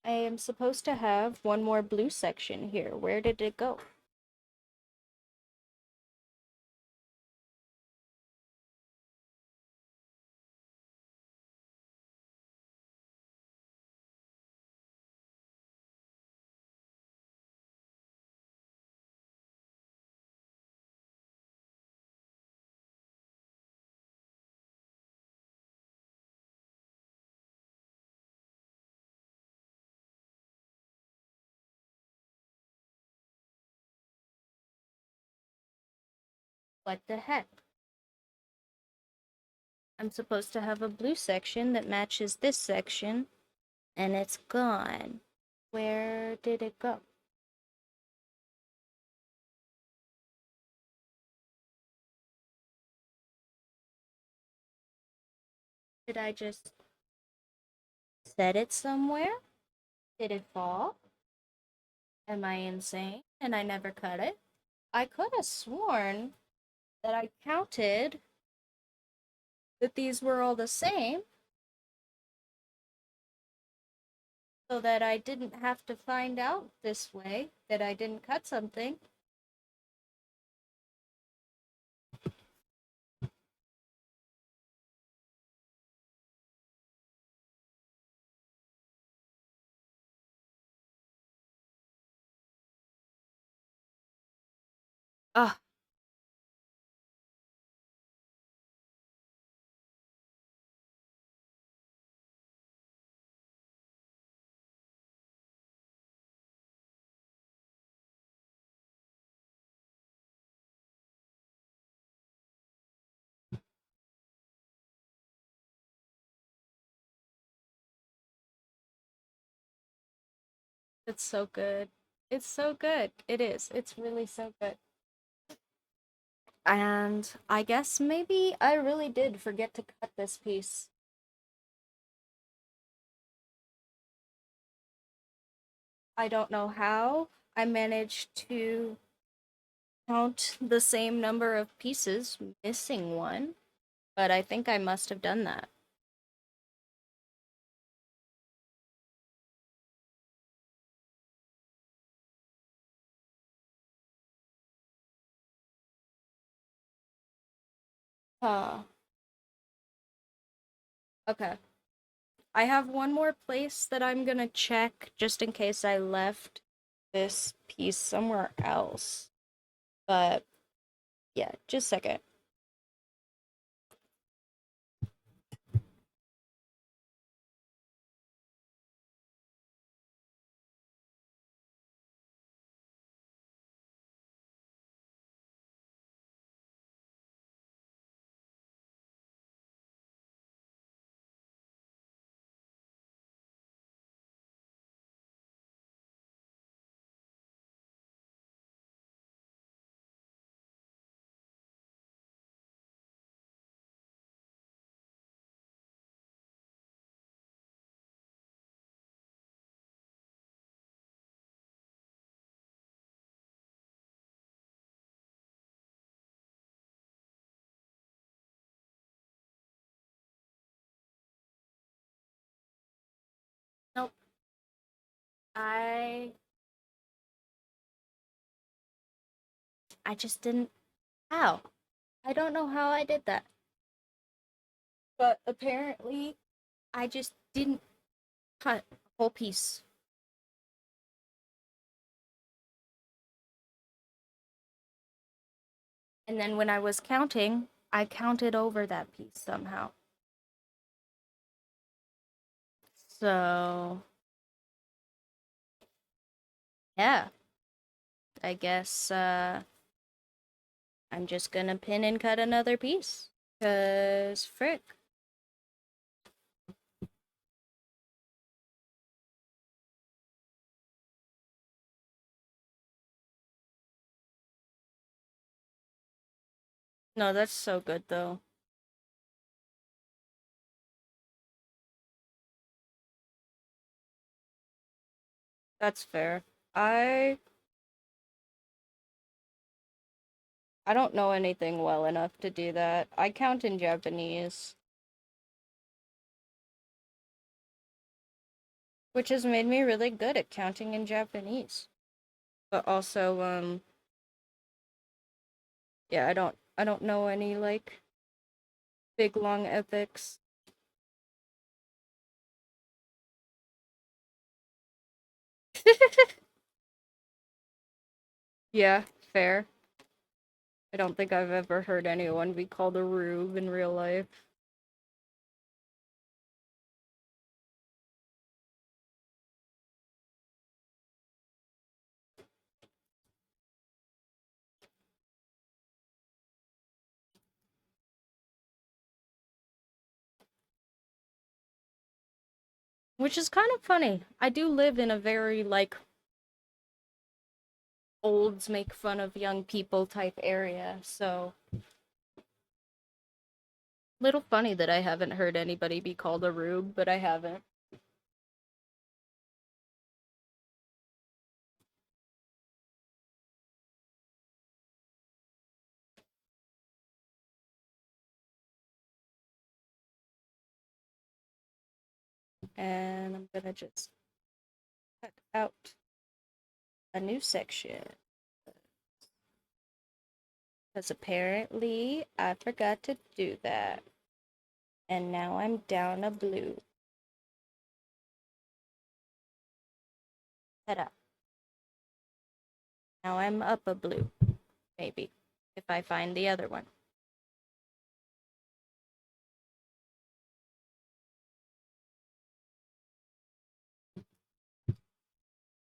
Speaker 1: I am supposed to have one more blue section here. Where did it go? What the heck? I'm supposed to have a blue section that matches this section, and it's gone. Where did it go? Did I just set it somewhere? Did it fall? Am I insane and I never cut it? I could have sworn that I counted that these were all the same so that I didn't have to find out this way that I didn't cut something. Ah, it's so good. It's so good. It is. It's really so good. And I guess maybe I really did forget to cut this piece. I don't know how I managed to count the same number of pieces, missing one, but I think I must have done that. Huh. Okay. I have one more place that I'm gonna check just in case I left this piece somewhere else. But yeah, just a second. Nope. I I just didn't how. I don't know how I did that. But apparently I just didn't cut a whole piece. And then when I was counting, I counted over that piece somehow. So, yeah, I guess I'm just gonna pin and cut another piece. Cause frick. No, that's so good though. That's fair. I I don't know anything well enough to do that. I count in Japanese, which has made me really good at counting in Japanese. But also, yeah, I don't know any like big long epics. Yeah, fair. I don't think I've ever heard anyone be called a rube in real life. which is kind of funny. I do live in a very, like, olds make fun of young people type area, so little funny that I haven't heard anybody be called a rube, but I haven't. And I'm gonna just cut out a new section because apparently I forgot to do that. And now I'm down a blue. Ta-da. Now I'm up a blue, maybe, if I find the other one.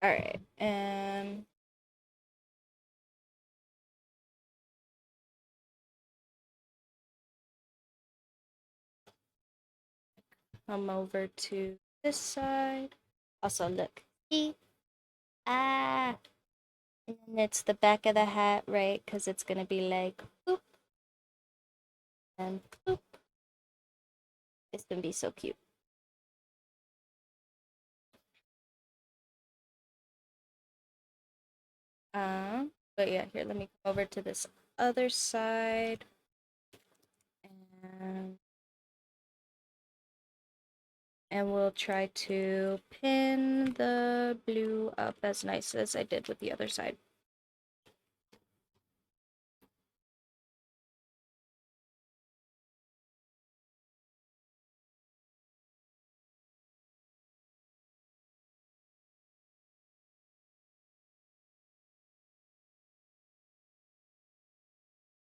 Speaker 1: Alright, and come over to this side. Also, look. See? Ah! And then it's the back of the hat, right? Because it's gonna be like, boop, and boop. It's gonna be so cute. But yeah, here, let me come over to this other side. And we'll try to pin the blue up as nice as I did with the other side.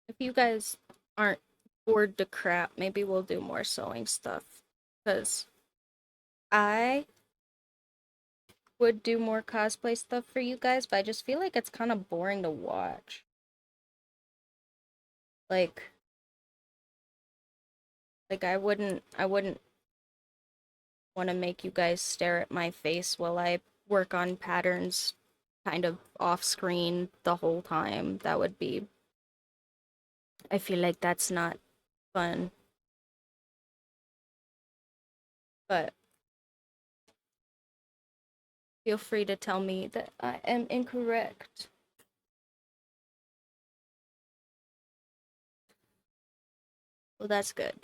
Speaker 1: If you guys aren't bored to crap, maybe we'll do more sewing stuff. Because I would do more cosplay stuff for you guys, but I just feel like it's kind of boring to watch. Like, I wouldn't want to make you guys stare at my face while I work on patterns kind of off screen the whole time. That would be, I feel like that's not fun. But feel free to tell me that I am incorrect. Well, that's good.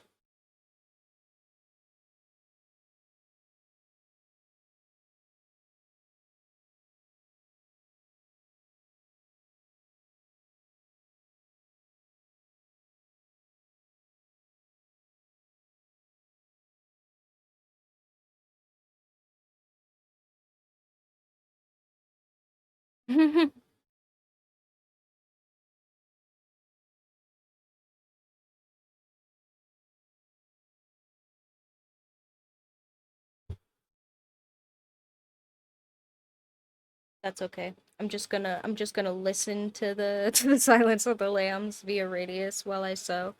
Speaker 1: That's okay. I'm just gonna listen to the to the silence of the lambs via radius while I sew.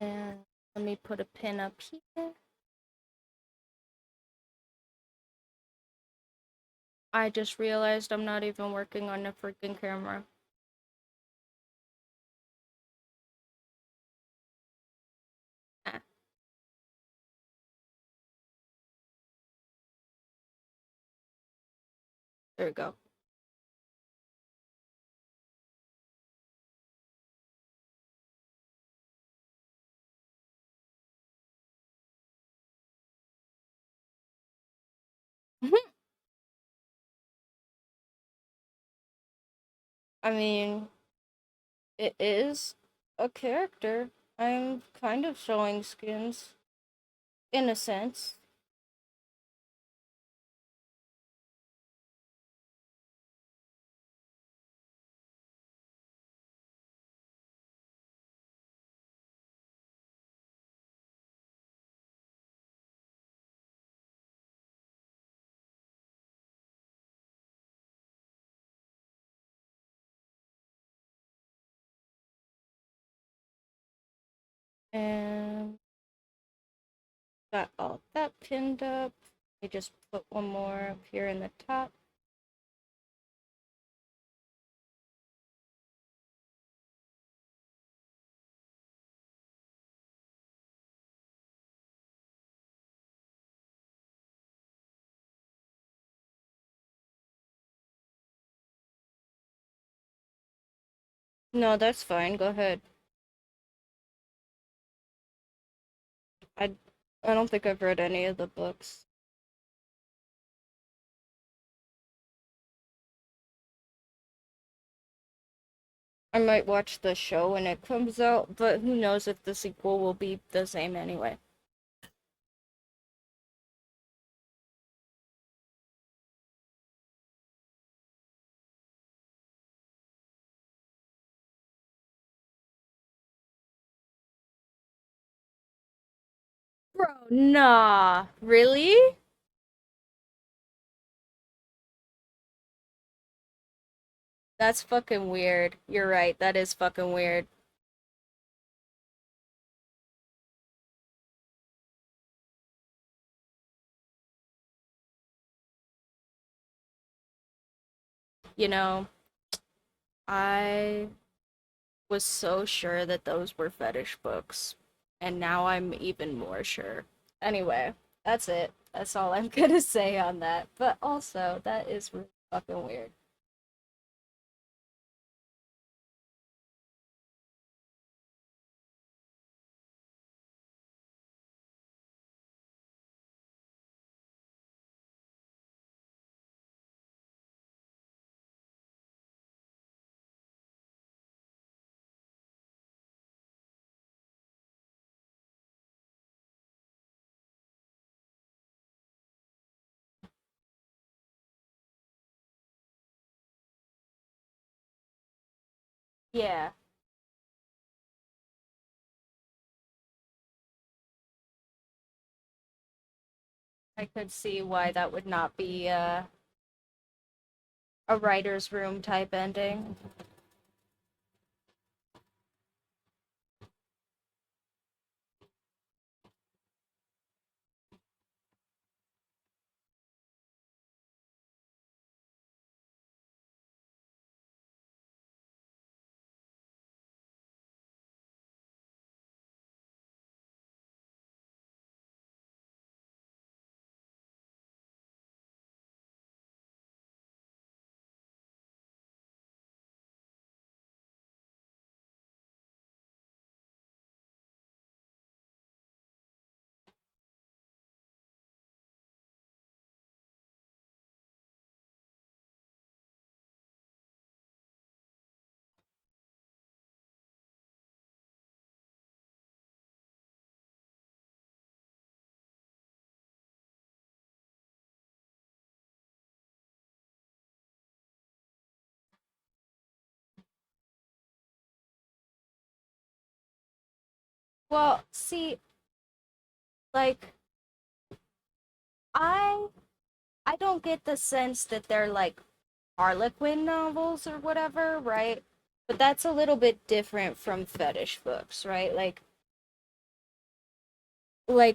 Speaker 1: And let me put a pin up here. I just realized I'm not even working on the freaking camera. Ah, there we go. I mean, it is a character. I'm kind of showing skins. in a sense. And got all that pinned up. I just put one more up here in the top. No, that's fine. Go ahead. I I don't think I've read any of the books. I might watch the show when it comes out, but who knows if the sequel will be the same anyway. Bro, nah. Really? That's fucking weird. You're right. That is fucking weird. You know, I was so sure that those were fetish books, and now I'm even more sure. Anyway, that's it. That's all I'm gonna say on that. But also, that is really fucking weird. Yeah, I could see why that would not be a writer's room type ending. Well, see, like I I don't get the sense that they're like Harlequin novels or whatever, right? But that's a little bit different from fetish books, right? Like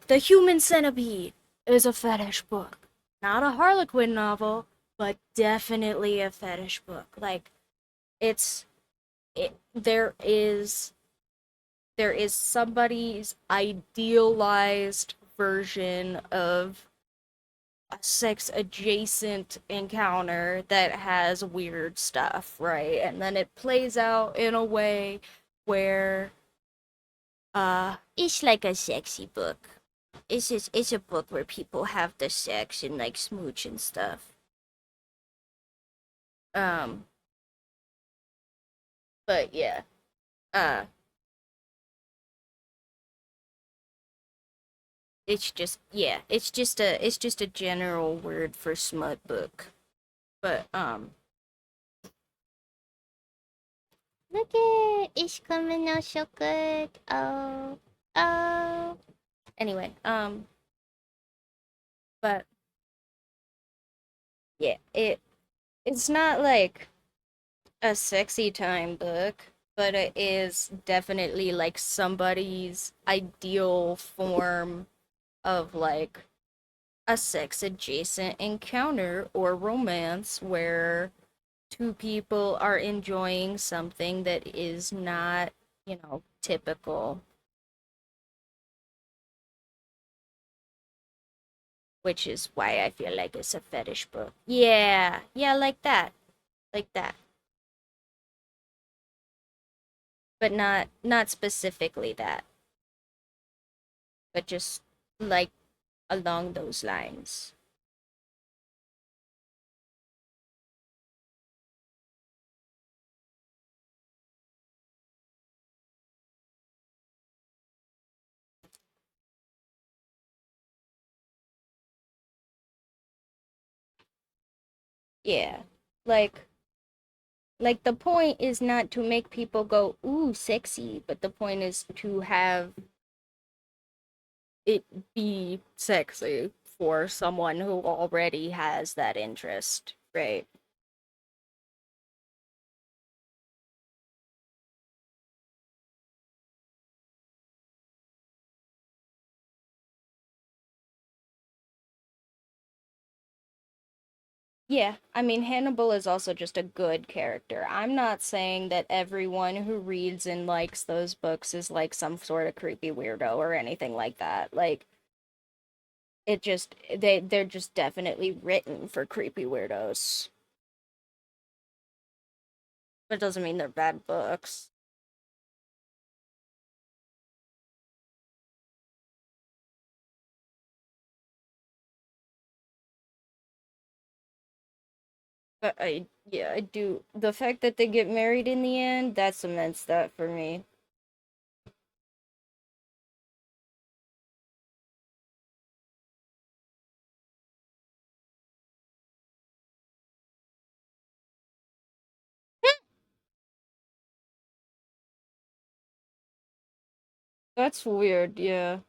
Speaker 1: The Human Centipede is a fetish book. Not a Harlequin novel, but definitely a fetish book. Like it's there is somebody's idealized version of a sex adjacent encounter that has weird stuff, right? And then it plays out in a way where it's like a sexy book. It's a book where people have the sex and like smooch and stuff. Um but yeah. Uh It's just yeah, it's just a general word for smut book. But
Speaker 2: Look it, it's coming out so good. Oh, oh.
Speaker 1: anyway, but yeah, it's not like a sexy time book, but it is definitely like somebody's ideal form of like a sex adjacent encounter or romance where two people are enjoying something that is not, typical, which is why I feel like it's a fetish book. Yeah, yeah, like that. Like that. But not specifically that, but just like along those lines. Yeah. Like like the point is not to make people go ooh sexy, but the point is to have it be sexy for someone who already has that interest, right? Yeah, I mean, Hannibal is also just a good character. I'm not saying that everyone who reads and likes those books is like some sort of creepy weirdo or anything like that. Like, they're just definitely written for creepy weirdos. But it doesn't mean they're bad books. But yeah, I do. The fact that they get married in the end, that cements that for me. That's weird, yeah.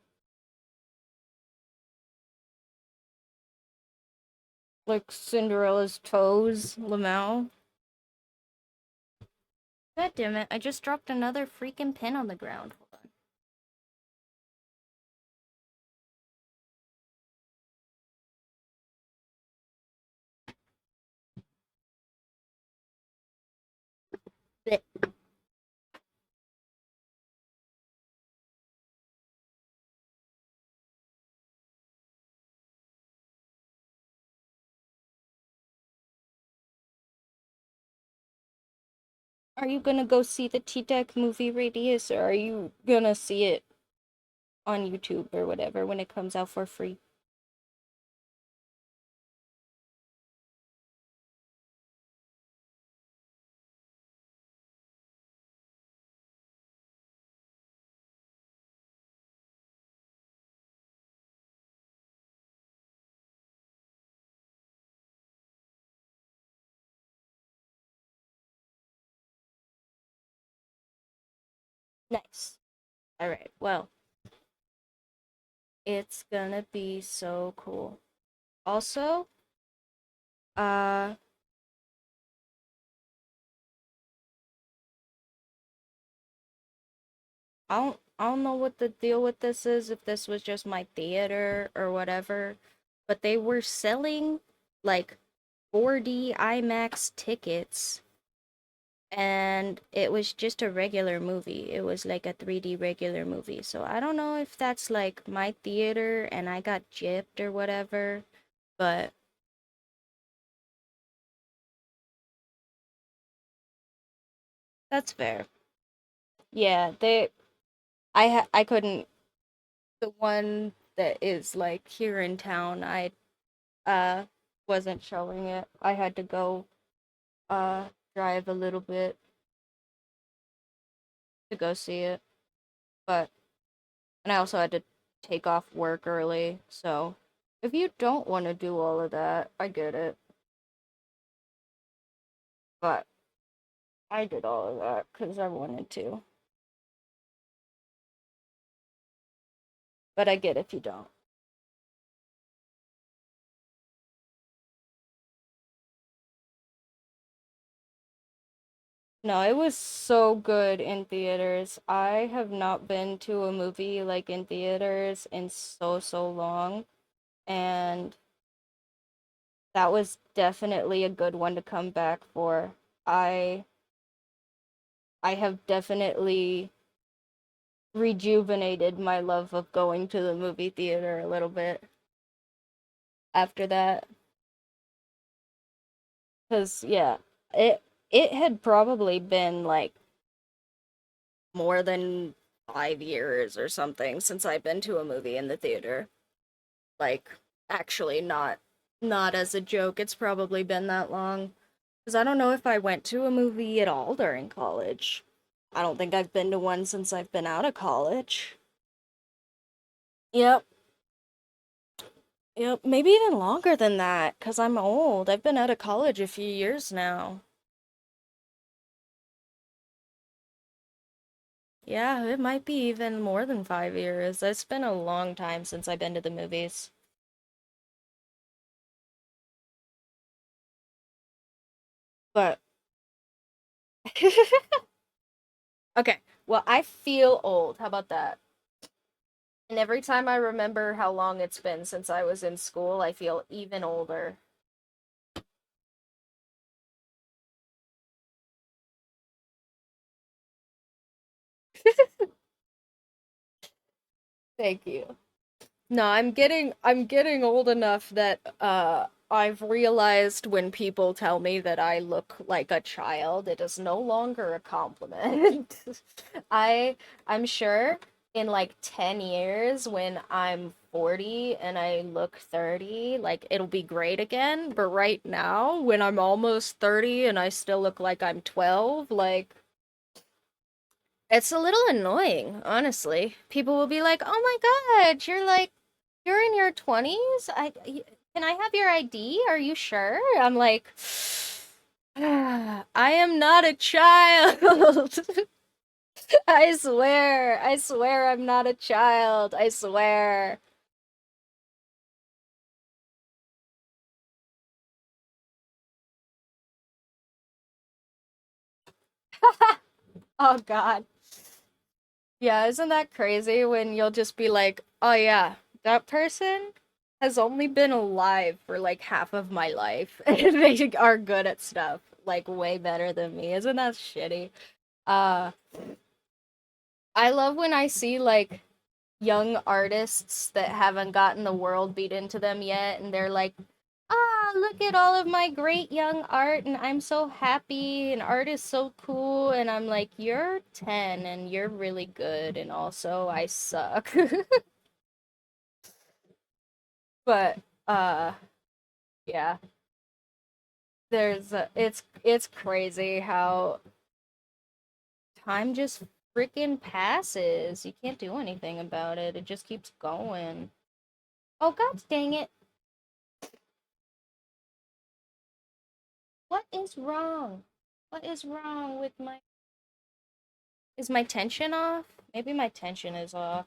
Speaker 1: Like Cinderella's toes, Lamau. God damn it, I just dropped another freaking pin on the ground. Hold on. Blech. Are you gonna go see the T-Deck movie Radius, or are you gonna see it on YouTube or whatever when it comes out for free? Nice. Alright, well, it's gonna be so cool. Also, uh, I don't know what the deal with this is, if this was just my theater or whatever, but they were selling like 4D IMAX tickets and it was just a regular movie. It was like a 3D regular movie. So I don't know if that's like my theater and I got gypped or whatever, but that's fair. Yeah, I couldn't the one that is like here in town, I uh wasn't showing it. I had to go uh drive a little bit to go see it. But and I also had to take off work early. So if you don't want to do all of that, I get it. But I did all of that because I wanted to. But I get if you don't. No, it was so good in theaters. I have not been to a movie like in theaters in so long, and that was definitely a good one to come back for. I I have definitely rejuvenated my love of going to the movie theater a little bit after that. 'Cause yeah, it had probably been like more than 5 years or something since I've been to a movie in the theater. Like, actually, not as a joke. It's probably been that long. Because I don't know if I went to a movie at all during college. I don't think I've been to one since I've been out of college. Yep. Yep. Maybe even longer than that, because I'm old. I've been out of college a few years now. Yeah, it might be even more than 5 years. It's been a long time since I've been to the movies. But okay, well, I feel old. How about that? And every time I remember how long it's been since I was in school, I feel even older. Thank you. No, I'm getting old enough that I've realized when people tell me that I look like a child, it is no longer a compliment. I I'm sure in like 10 years when I'm 40 and I look 30, like it'll be great again, but right now when I'm almost 30 and I still look like I'm 12, like it's a little annoying, honestly. People will be like, "Oh my God, you're in your 20s? Can I have your ID? Are you sure?" I'm like, I am not a child. I swear I'm not a child. I swear. Oh God. Yeah, isn't that crazy when you'll just be like, "Oh yeah, that person has only been alive for like half of my life and they are good at stuff like way better than me." Isn't that shitty? Uh I love when I see like young artists that haven't gotten the world beat into them yet and they're like, "Ah, look at all of my great young art and I'm so happy and art is so cool." And I'm like, "You're 10 and you're really good and also I suck." But uh yeah, it's crazy how time just freaking passes. You can't do anything about it. It just keeps going. Oh god dang it. What is wrong? What is wrong with my Is my tension off? Maybe my tension is off.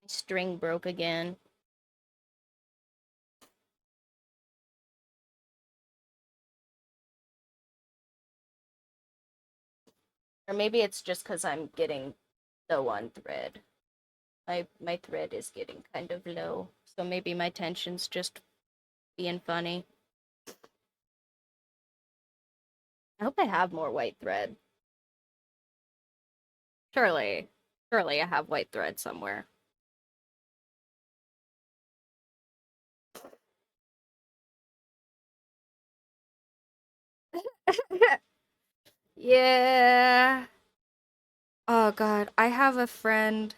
Speaker 1: My string broke again. Or maybe it's just because I'm getting low on thread. My thread is getting kind of low. So maybe my tension's just being funny. I hope I have more white thread. Surely. Surely I have white thread somewhere. Yeah. Oh god, I have a friend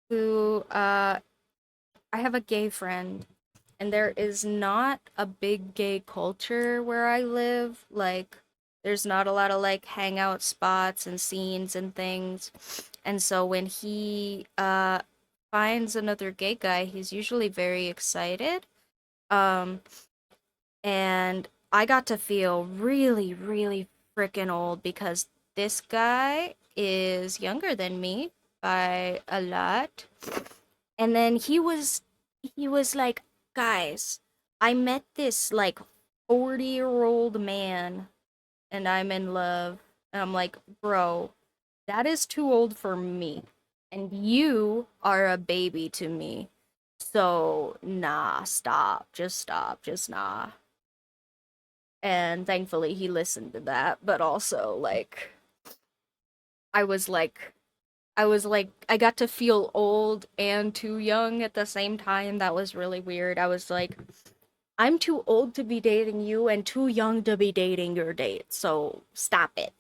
Speaker 1: who I have a gay friend and there is not a big gay culture where I live. Like There's not a lot of like hangout spots and scenes and things. And so when he finds another gay guy, he's usually very excited. Um and I got to feel really, really freaking old because this guy is younger than me by a lot. And then he was like, guys, I met this like 40-year-old man and I'm in love. And I'm like, bro, that is too old for me. And you are a baby to me. So, nah, stop, just nah. And thankfully he listened to that, but also like I was like I got to feel old and too young at the same time. That was really weird. I was like, I'm too old to be dating you and too young to be dating your date. So stop it.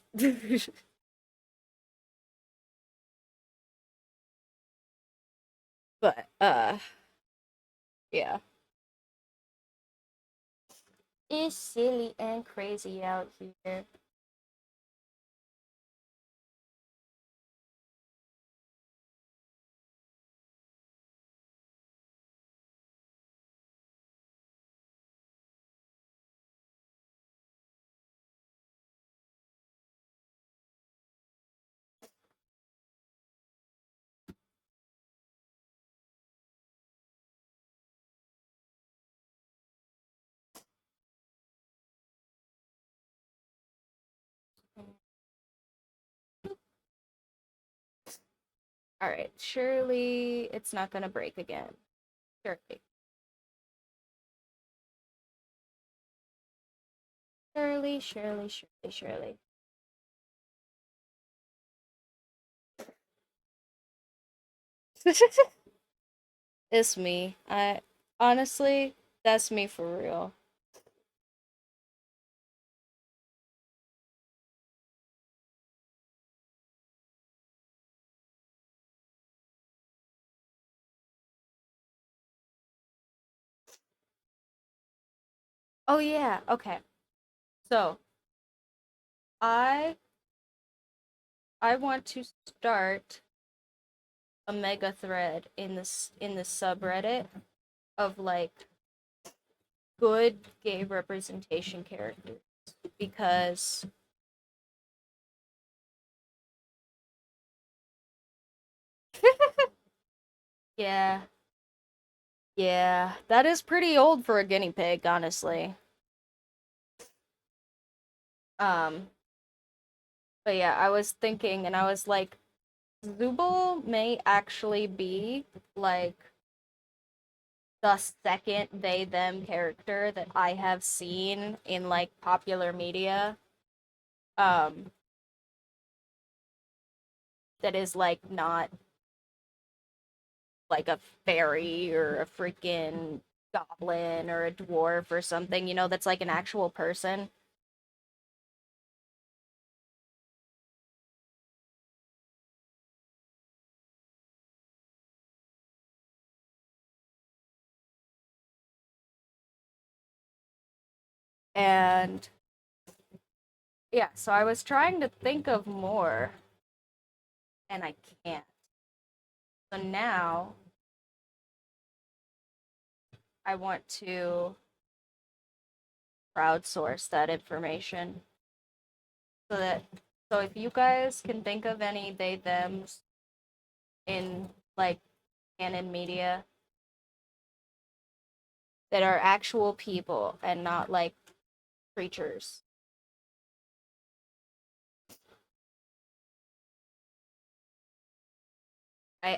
Speaker 1: But yeah. It's silly and crazy out here. All right, surely it's not gonna break again. Surely, surely. It's me. I honestly, that's me for real. Oh yeah, okay. So I I want to start a mega thread in this subreddit of like good gay representation characters because yeah, yeah, that is pretty old for a guinea pig, honestly. Um, but yeah, I was thinking and I was like, Zubul may actually be like the second they them character that I have seen in like popular media. Um, that is like not like a fairy or a freaking goblin or a dwarf or something, that's like an actual person. And yeah, so I was trying to think of more and I can't. So now I want to crowdsource that information so that so if you guys can think of any they thems in like canon media that are actual people and not like creatures.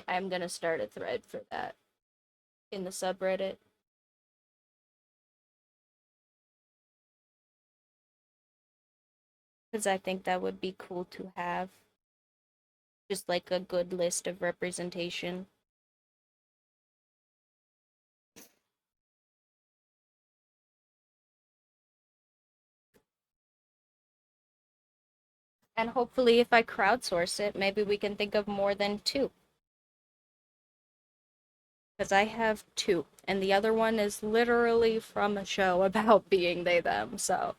Speaker 1: I'm gonna start a thread for that in the subreddit because I think that would be cool to have just like a good list of representation. And hopefully, if I crowdsource it, maybe we can think of more than two. Because I have two, and the other one is literally from a show about being they them. So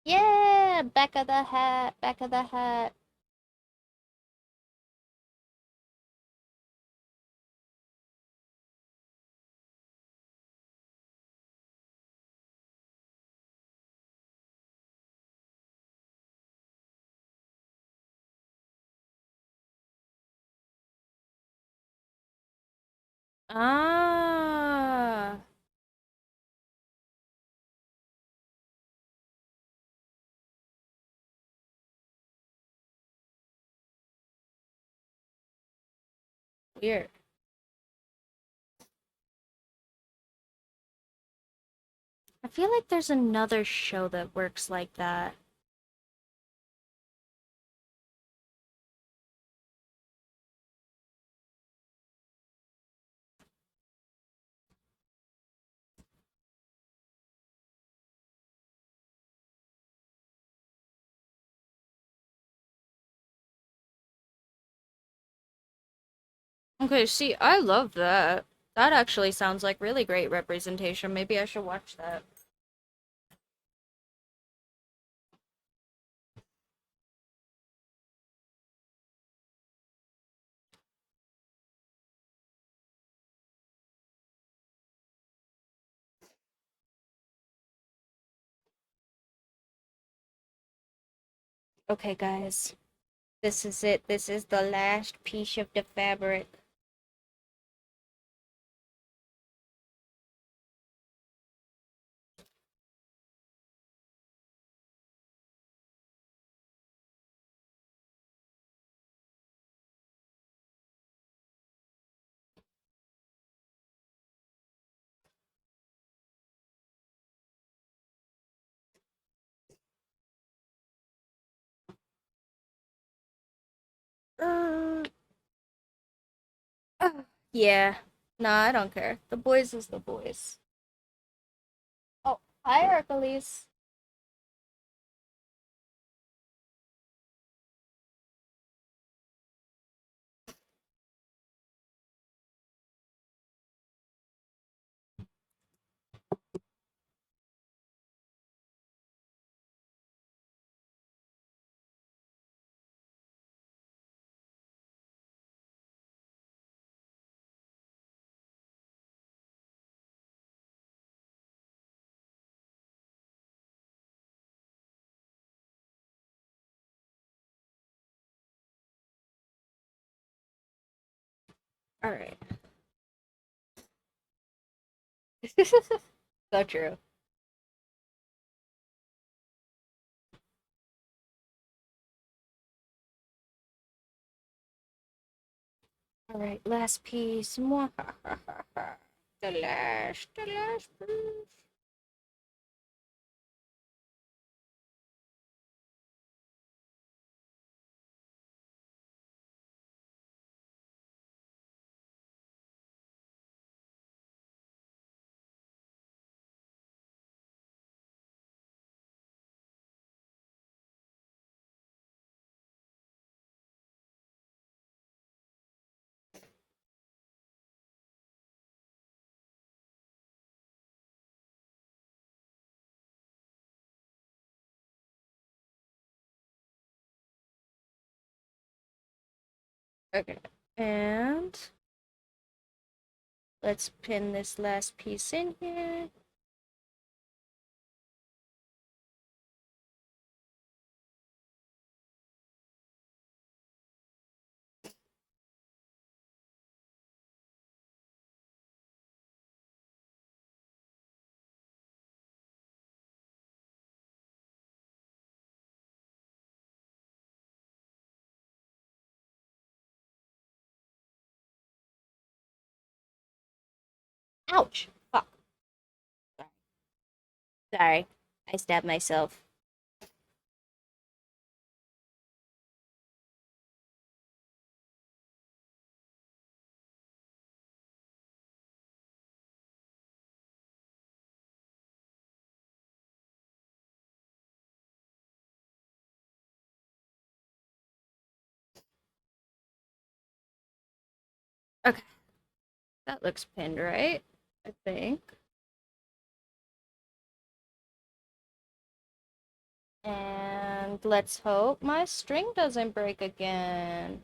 Speaker 2: Yeah, back of the hat, back of the hat.
Speaker 1: Ah, weird. I feel like there's another show that works like that. Okay, see, I love that. That actually sounds like really great representation. Maybe I should watch that. Okay, guys. This is it. This is the last piece of the fabric. Uh, yeah. Nah, I don't care. The boys is the boys. Oh, hi, Hercules. All right. So true. All right, last piece. Mwahahaha. The last piece. Okay, and let's pin this last piece in here. Ouch! Fuck. Sorry, I stabbed myself. Okay, that looks pinned right, I think. And let's hope my string doesn't break again.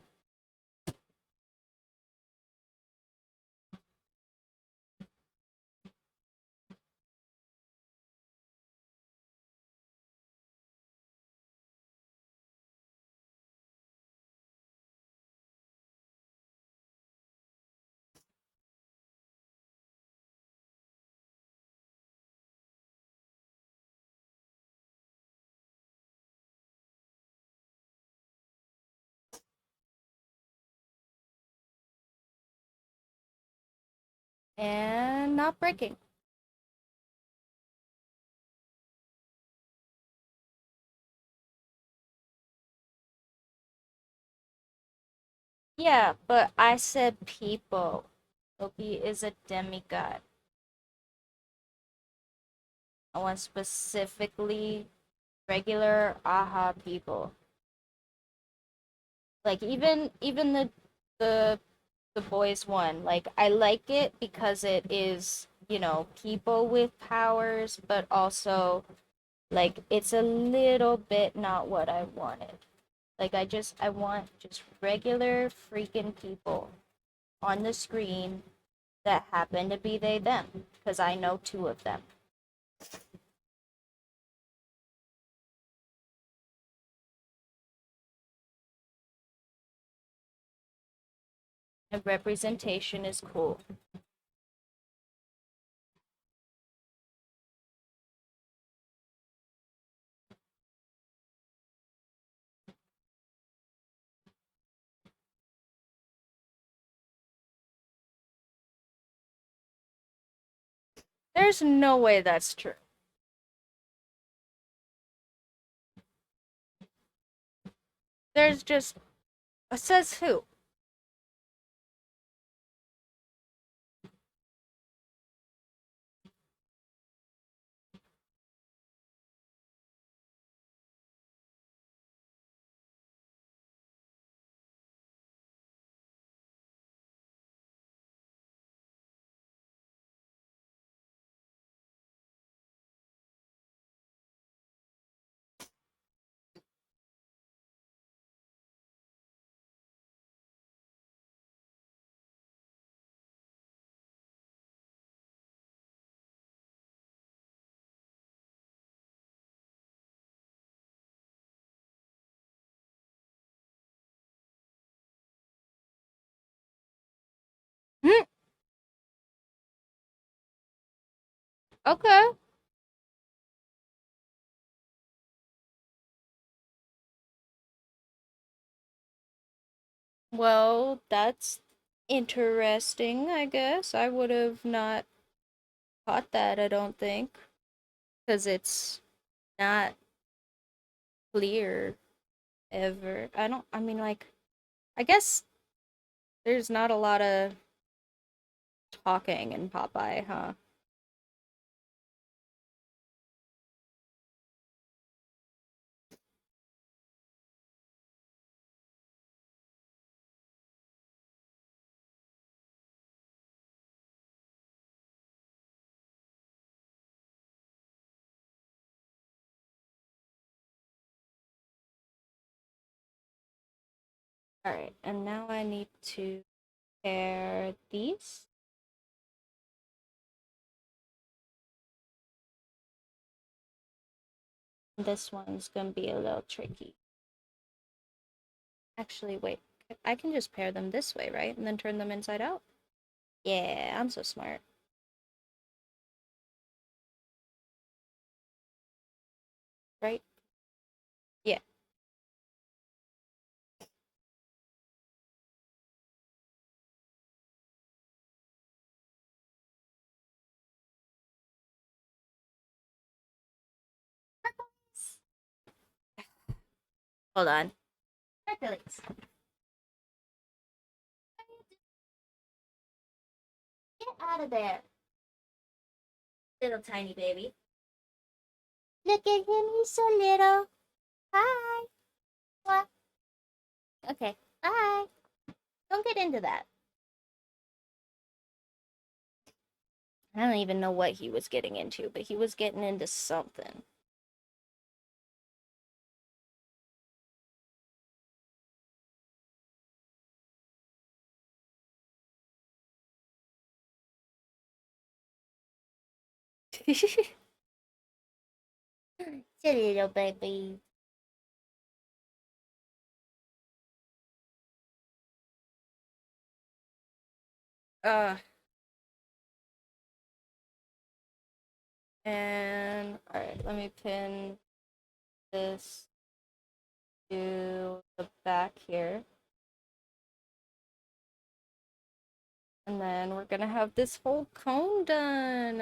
Speaker 1: And not breaking. Yeah, but I said people. Loki is a demigod. I want specifically regular AHA people. Like even the the boys one. Like I like it because it is, you know, people with powers, but also like it's a little bit not what I wanted. Like I want just regular freaking people on the screen that happen to be they them because I know two of them. And representation is cool. There's no way that's true. There's just says who? Hmm. Okay. Well, that's interesting, I guess. I would have not caught that, I don't think, because it's not clear ever. I mean, like, I guess there's not a lot of talking in Popeye, huh? All right, and now I need to pair these. This one's gonna be a little tricky. Actually, wait. I can just pair them this way, right? And then turn them inside out? Yeah, I'm so smart. Right? Yeah. Hold on. Hercules. Get out of there, little tiny baby. Look at him, he's so little. Hi. What? Okay, bye. Don't get into that. I don't even know what he was getting into, but he was getting into something.
Speaker 2: Silly little baby.
Speaker 1: Uh, and alright, let me pin this to the back here. And then we're gonna have this whole cone done.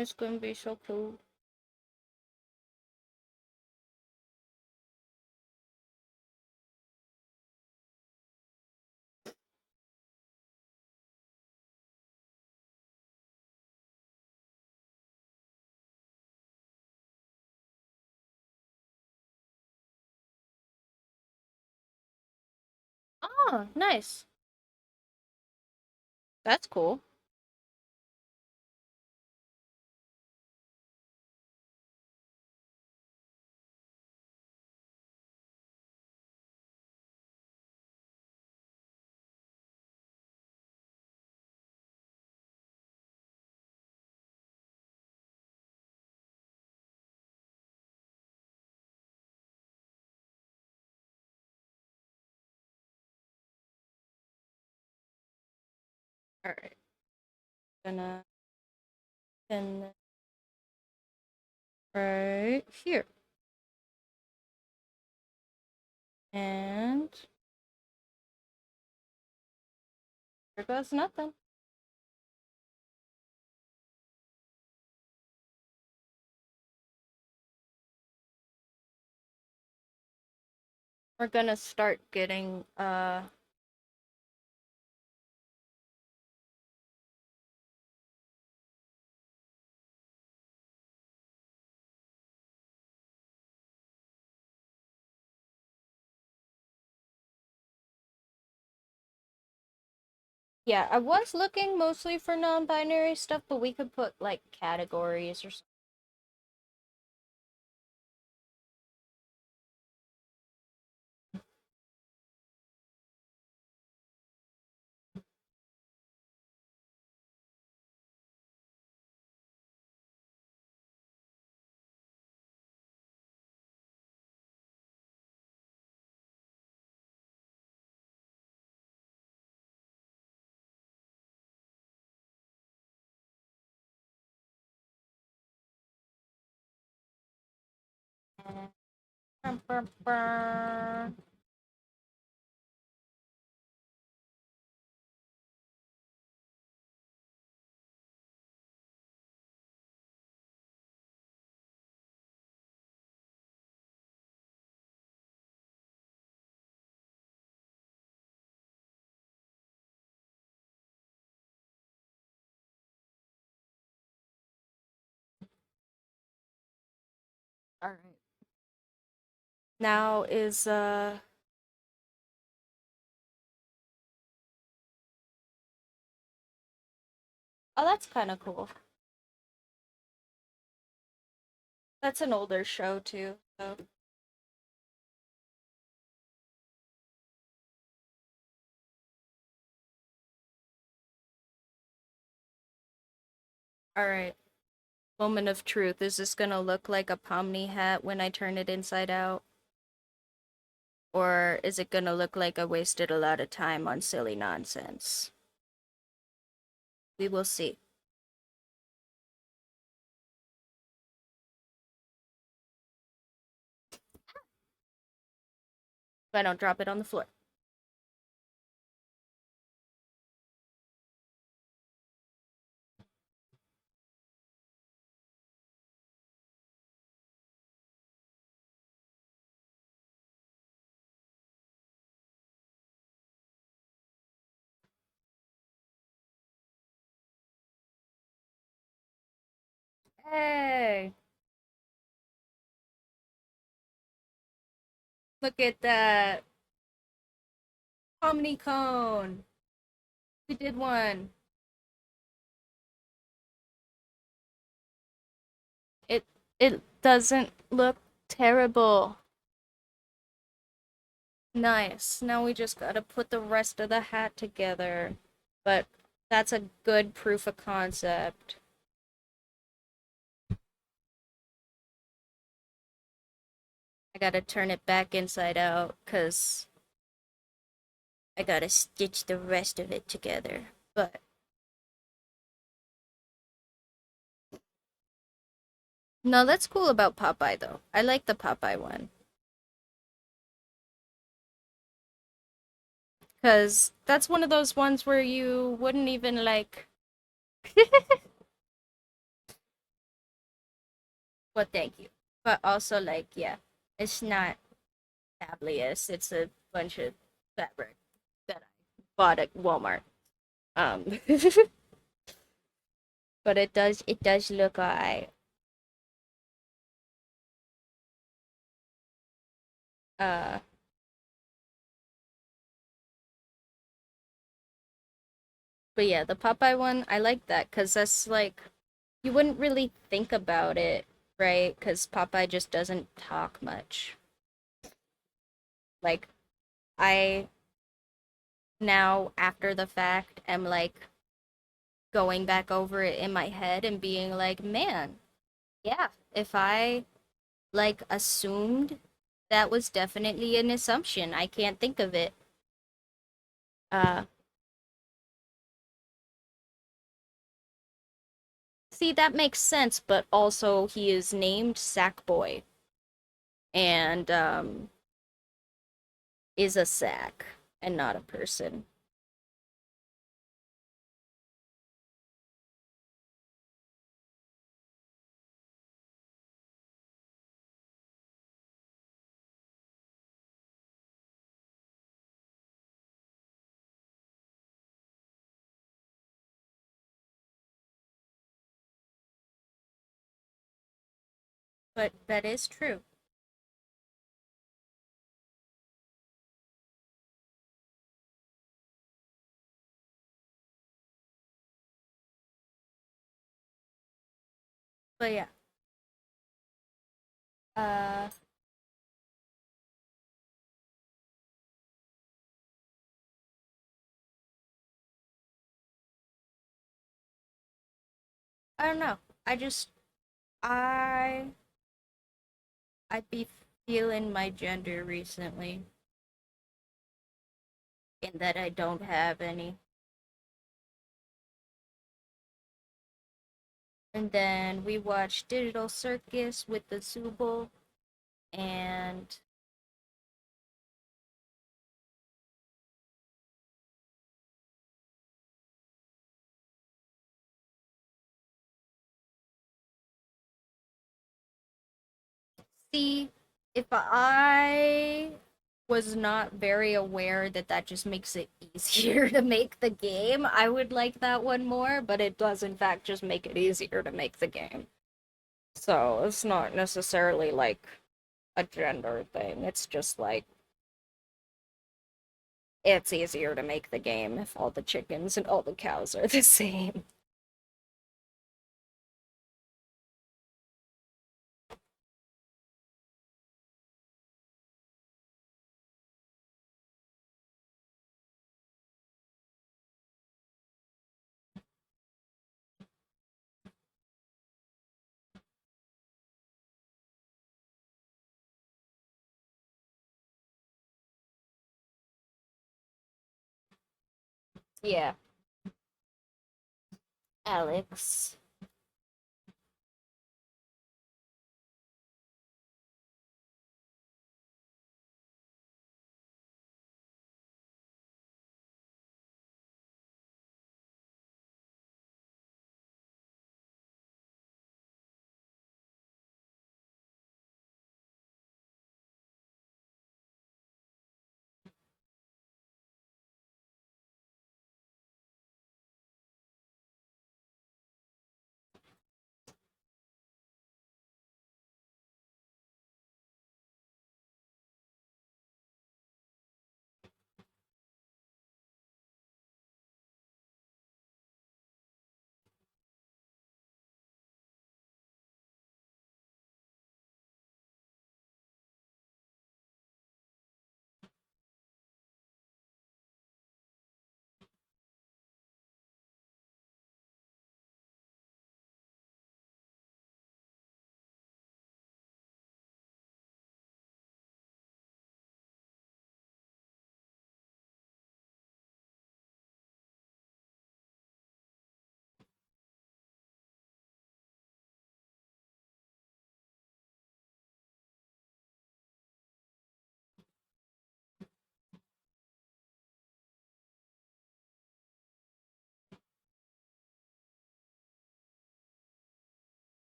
Speaker 1: It's gonna be so cool. Oh, nice. That's cool. Alright. Gonna pin this right here. And there goes nothing. We're gonna start getting yeah, I was looking mostly for non-binary stuff, but we could put like categories or something. All right. Now is oh, that's kind of cool. That's an older show too. So all right. Moment of truth. Is this gonna look like a Pomni hat when I turn it inside out? Or is it gonna look like I wasted a lot of time on silly nonsense? We will see. If I don't drop it on the floor. Hey! Look at that! Pomni cone! We did one! It it doesn't look terrible. Nice. Now we just gotta put the rest of the hat together. But that's a good proof of concept. I gotta turn it back inside out, because I gotta stitch the rest of it together. But no, that's cool about Popeye though. I like the Popeye one. Because that's one of those ones where you wouldn't even like. Well, thank you. But also, like, yeah, it's not Tablius. It's a bunch of fabric that I bought at Walmart. Um, but it does look alright. Uh, but yeah, the Popeye one, I like that because that's like you wouldn't really think about it, right? Because Popeye just doesn't talk much. Like I now after the fact am like going back over it in my head and being like, man, yeah, if I like assumed that was definitely an assumption. I can't think of it. Uh See, that makes sense, but also he is named Sackboy and is a sack and not a person. But that is true. But yeah. Uh I don't know. I just I I'd be feeling my gender recently in that I don't have any. And then we watched Digital Circus with the Zooble and see, if I was not very aware that that just makes it easier to make the game, I would like that one more, but it does in fact just make it easier to make the game. So it's not necessarily like a gender thing. It's just like it's easier to make the game if all the chickens and all the cows are the same. Yeah, Alex.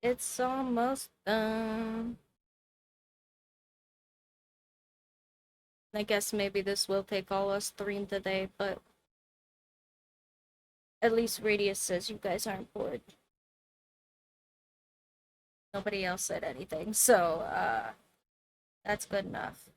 Speaker 1: It's almost done. I guess maybe this will take all us three today, but at least Radius says you guys aren't bored. Nobody else said anything, so that's good enough.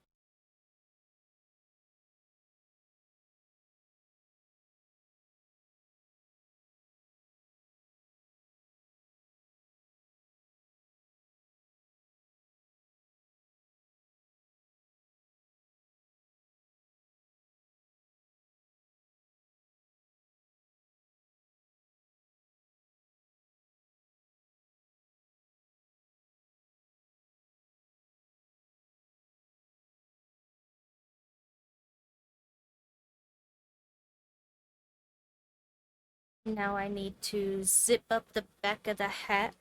Speaker 1: Now I need to zip up the back of the hat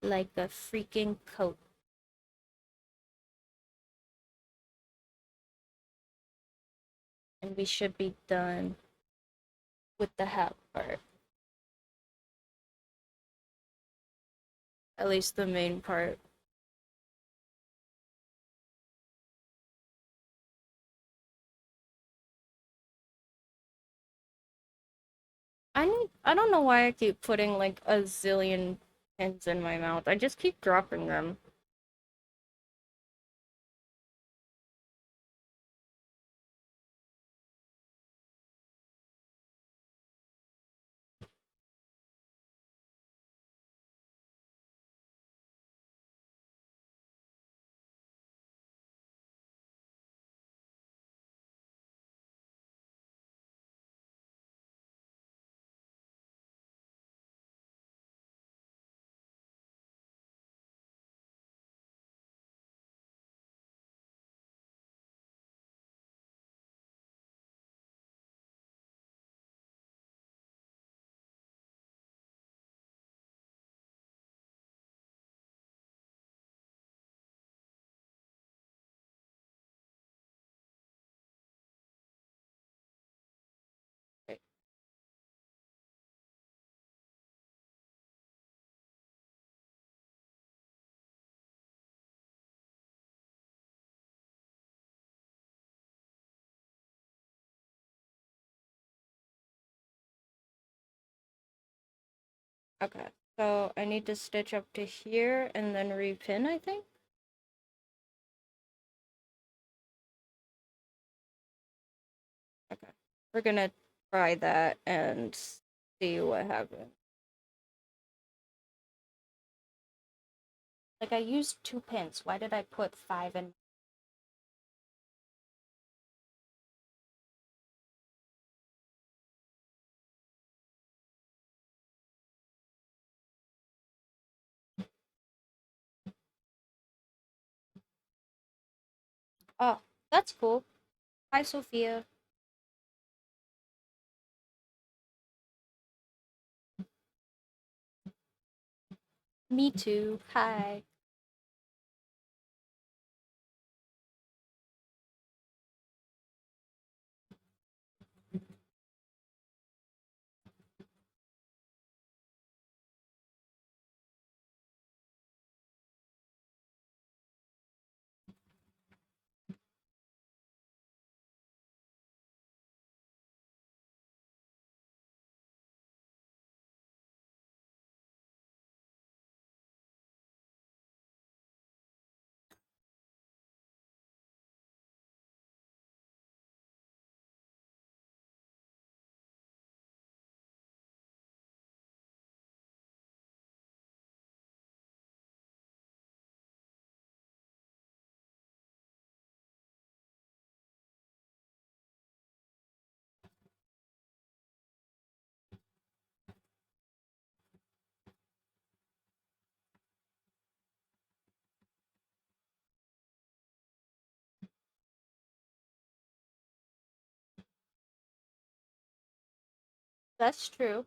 Speaker 1: like a freaking coat. And we should be done with the hat part. At least the main part. I don't know why I keep putting like a zillion pins in my mouth. I just keep dropping them. Okay, so I need to stitch up to here and then repin, I think? Okay, we're gonna try that and see what happens. Like, I used 2 pins. Why did I put 5 in? Oh, that's cool. Hi, Sophia. Me too. Hi. That's true.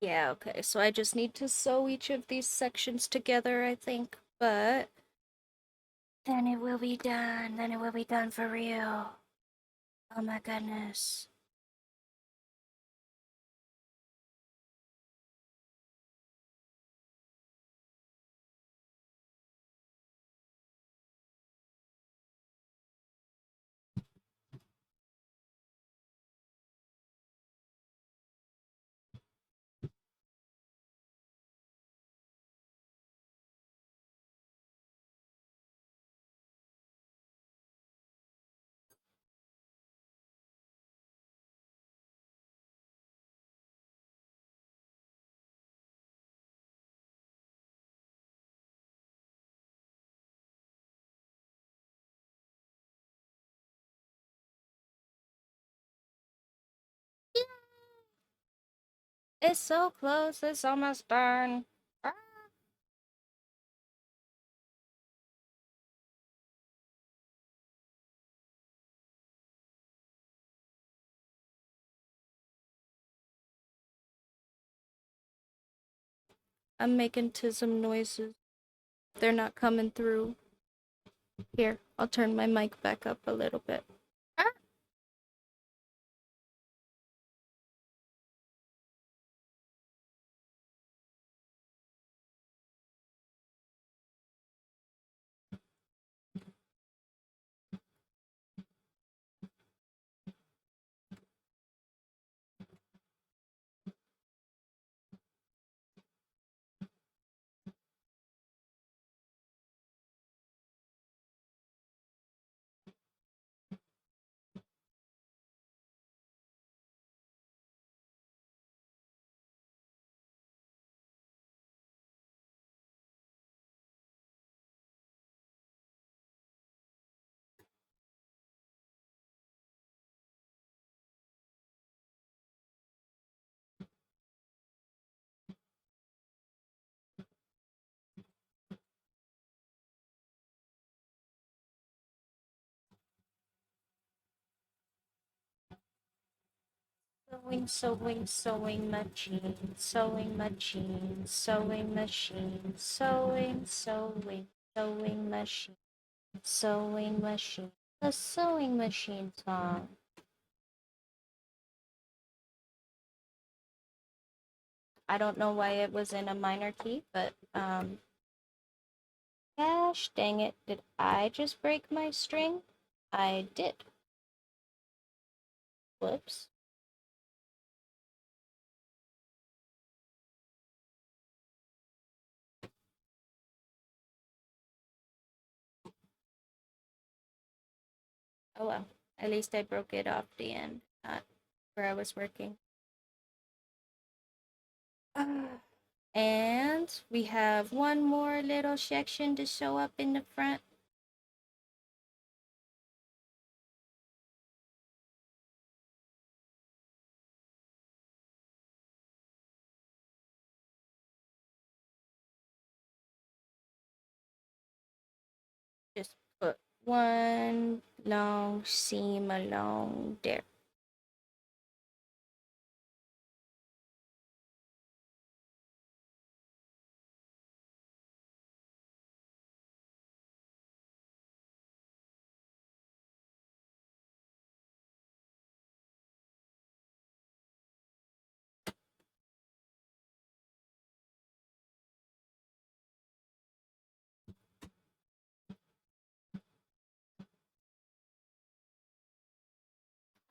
Speaker 1: Yeah, okay, so I just need to sew each of these sections together, I think, but then it will be done. Then it will be done for real. Oh my goodness. It's so close, it's almost done. Ah. I'm making tism noises. They're not coming through. Here, I'll turn my mic back up a little bit. Ah. Sewing machine, sewing machine, sewing machine, sewing machine, sewing machine. The sewing machine song. I don't know why it was in a minor key, but gosh dang it, did I just break my string? I did. Whoops. Oh well, at least I broke it off the end, not where I was working. And we have one more little section to sew up in the front. Just put one long seam along there.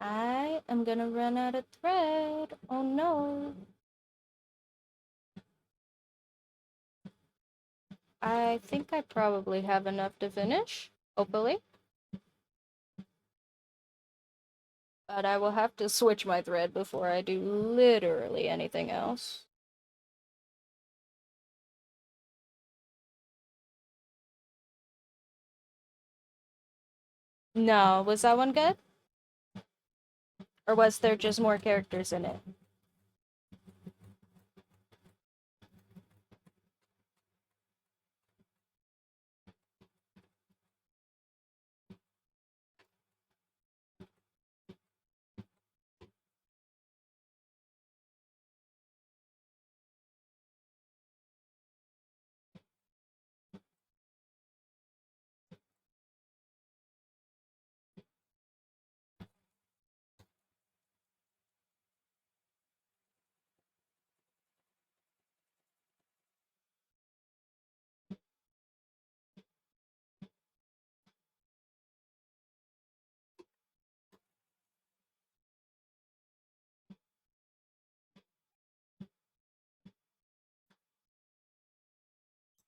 Speaker 1: I am gonna run out of thread. Oh no. I think I probably have enough to finish, hopefully. But I will have to switch my thread before I do literally anything else. No, was that one good? Or was there just more characters in it?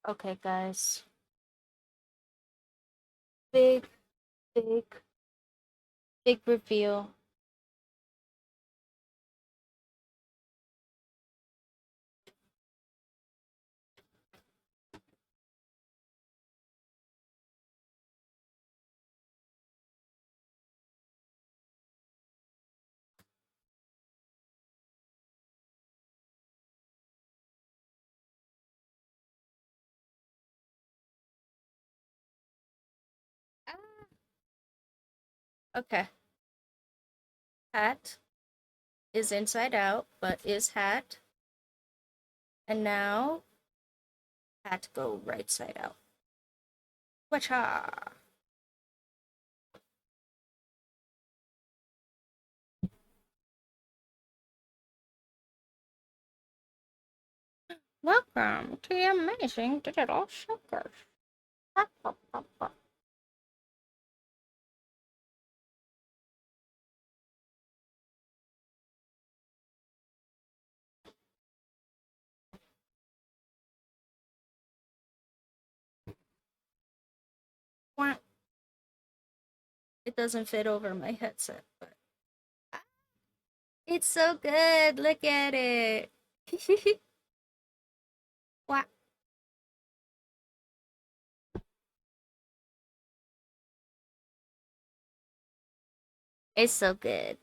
Speaker 1: Okay, guys. Big, big, big reveal. Okay. Hat is inside out, but is hat. And now hat go right side out. Wacha! Welcome to the amazing digital showcase. It doesn't fit over my headset, but it's so good. Look at it. Wow. It's so good.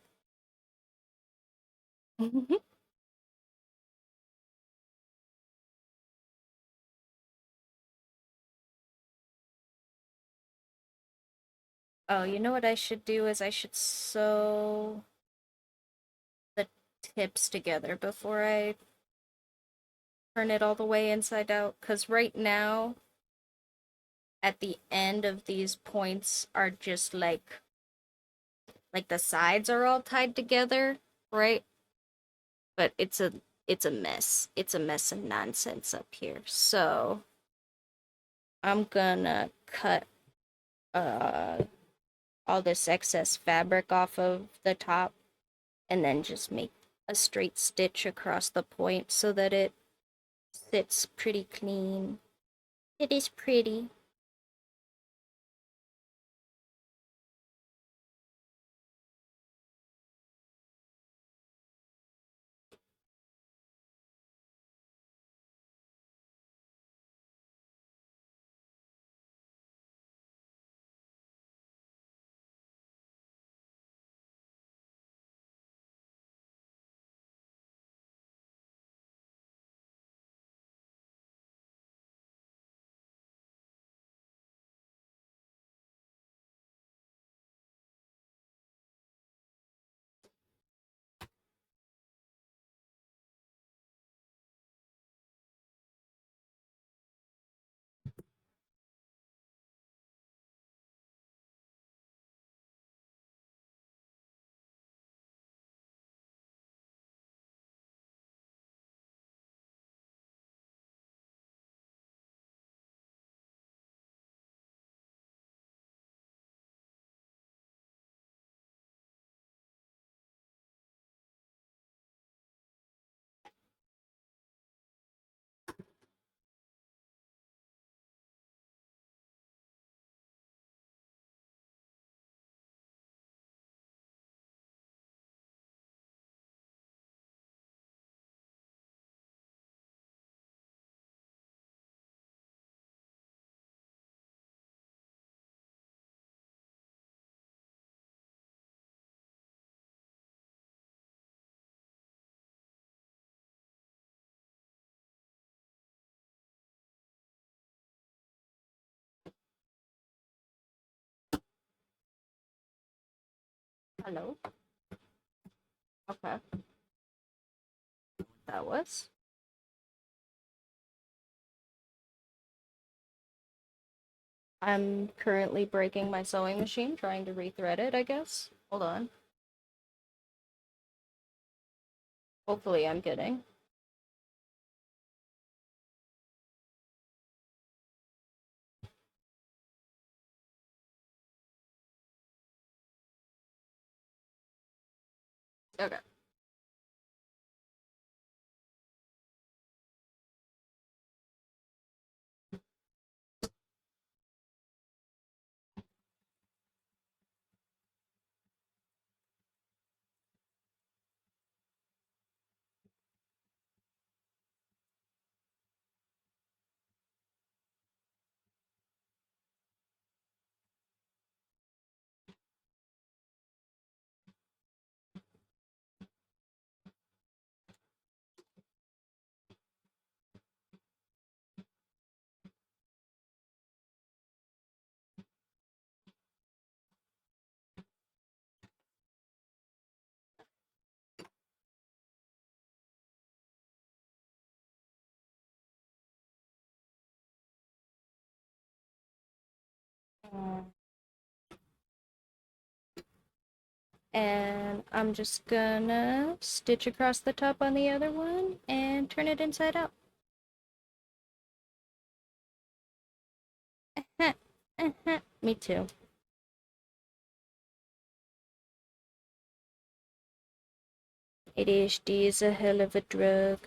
Speaker 1: Oh, you know what I should do is I should sew the tips together before I turn it all the way inside out. Because right now, at the end of these points are just like the sides are all tied together, right? But it's a mess. It's a mess of nonsense up here. So I'm gonna cut uh all this excess fabric off of the top and then just make a straight stitch across the point so that it sits pretty clean. It is pretty. Hello? Okay. That was. I'm currently breaking my sewing machine, trying to rethread it, I guess. Hold on. Hopefully I'm kidding. Okay. And I'm just gonna stitch across the top on the other one and turn it inside out. Me too. ADHD is a hell of a drug.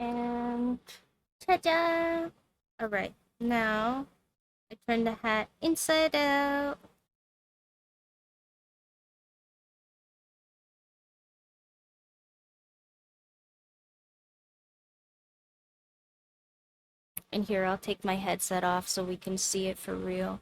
Speaker 1: And ta-da! Alright, now I turn the hat inside out. And here, I'll take my headset off so we can see it for real.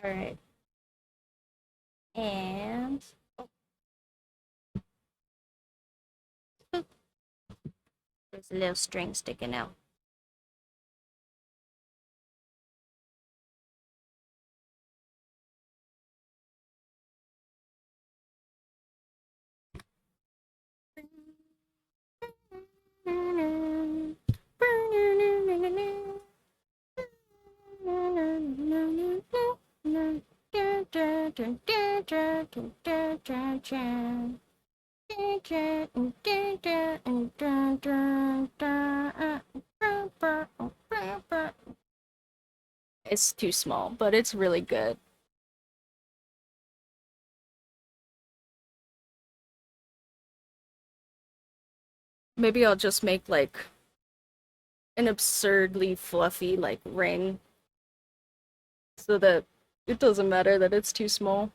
Speaker 1: Alright. And oh, there's a little string sticking out. It's too small, but it's really good. Maybe I'll just make like an absurdly fluffy like ring so that it doesn't matter that it's too small.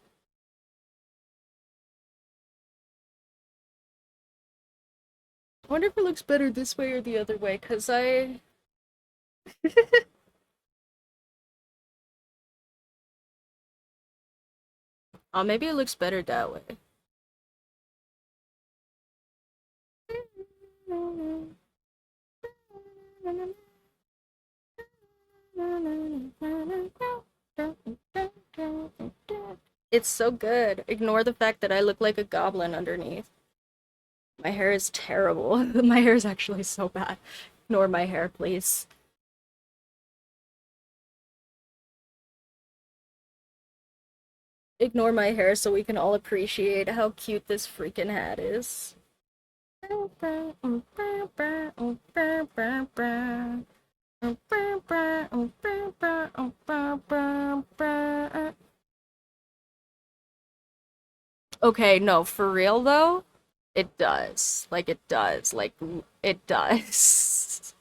Speaker 1: I wonder if it looks better this way or the other way, because I... Oh, maybe it looks better that way. It's so good. Ignore the fact that I look like a goblin underneath. My hair is terrible. My hair is actually so bad. Ignore my hair, please. Ignore my hair so we can all appreciate how cute this freaking hat is. Okay, no, for real though, it does. Like, it does. Like, it does.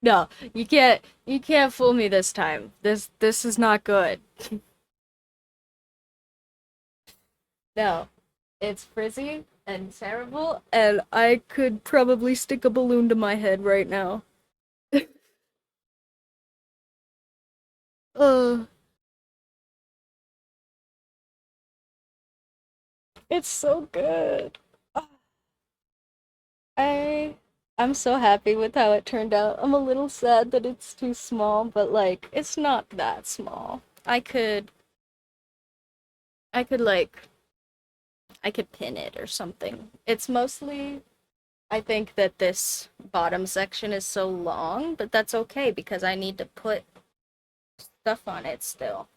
Speaker 1: No, you can't fool me this time. This is not good. No, it's frizzy and terrible, and I could probably stick a balloon to my head right now. Uh, It's so good. I I'm so happy with how it turned out. I'm a little sad that it's too small, but like it's not that small. I could I could pin it or something. It's mostly I think that this bottom section is so long, but that's okay because I need to put stuff on it still.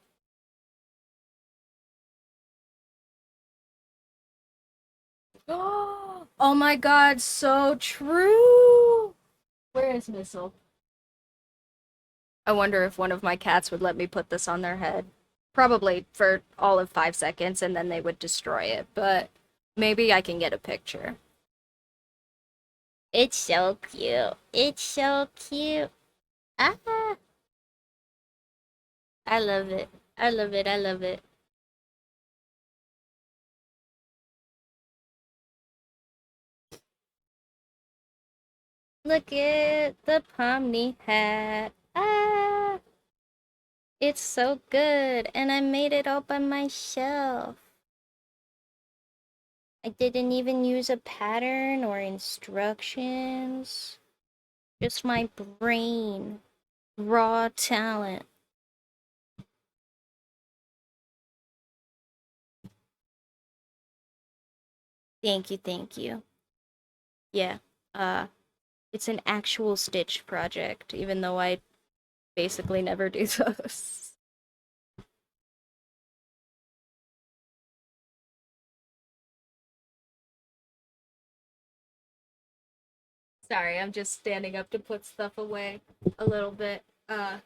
Speaker 1: Oh my god, so true! Where is Missile? I wonder if one of my cats would let me put this on their head. Probably for all of 5 seconds and then they would destroy it, but maybe I can get a picture.
Speaker 2: It's so cute. It's so cute. Ah, I love it. I love it. I love it. Look at the Pomni hat. Ah, it's so good. And I made it all by myself. I didn't even use a pattern or instructions. Just my brain. Raw talent. Thank you, thank you. Yeah, uh, it's an actual Stitch project, even though I basically never do those. Sorry, I'm just standing up to put stuff away a little bit. But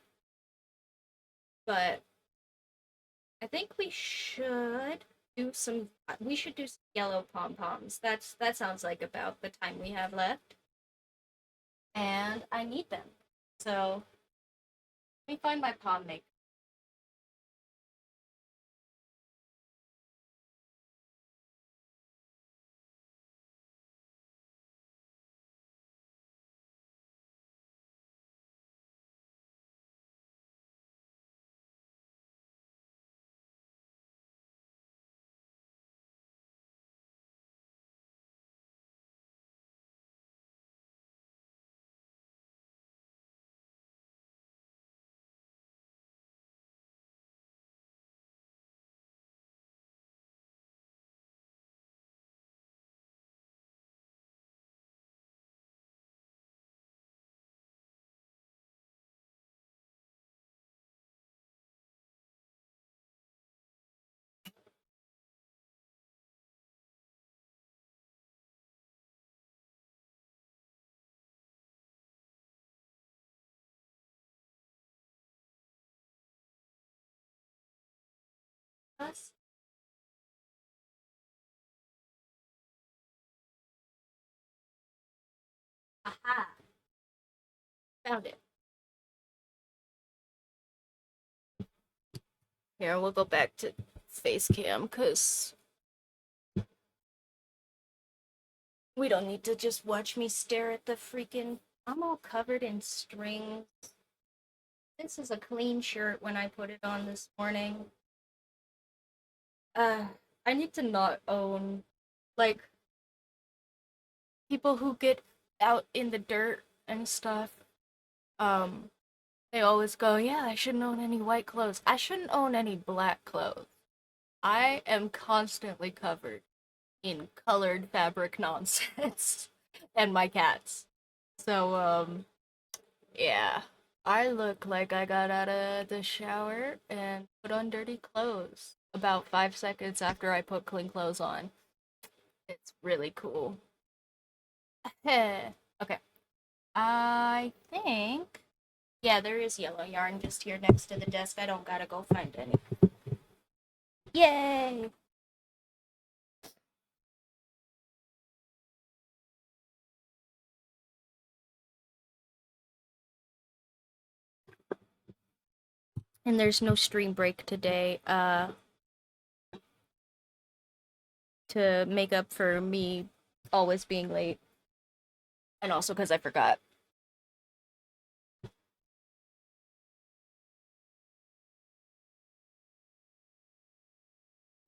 Speaker 2: I think we should do some yellow pom-poms. That sounds like about the time we have left. And I need them. So let me find my pom maker. Us? Aha! Found it. Here, we'll go back to face cam because we don't need to just watch me stare at the freaking. I'm all covered in strings. This is a clean shirt when I put it on this morning. Uh, I need to not own, like, people who get out in the dirt and stuff. Um, they always go, yeah, I shouldn't own any white clothes. I shouldn't own any black clothes. I am constantly covered in colored fabric nonsense and my cats. So, yeah. I look like I got out of the shower and put on dirty clothes about 5 seconds after I put clean clothes on. It's really cool. Okay. I think. Yeah, there is yellow yarn just here next to the desk. I don't gotta go find any. Yay! And there's no stream break today, to make up for me always being late. And also because I forgot.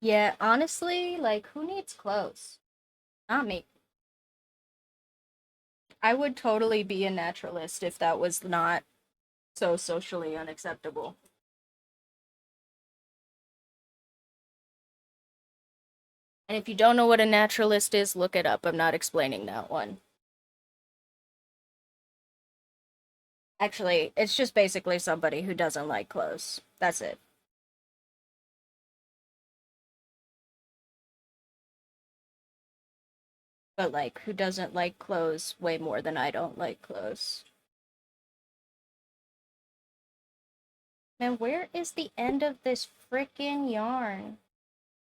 Speaker 1: Yeah, honestly, like, who needs clothes? Not me. I would totally be a naturalist if that was not so socially unacceptable. And if you don't know what a naturalist is, look it up. I'm not explaining that one. Actually, it's just basically somebody who doesn't like clothes. That's it. But like, who doesn't like clothes way more than I don't like clothes? Man, where is the end of this frickin' yarn?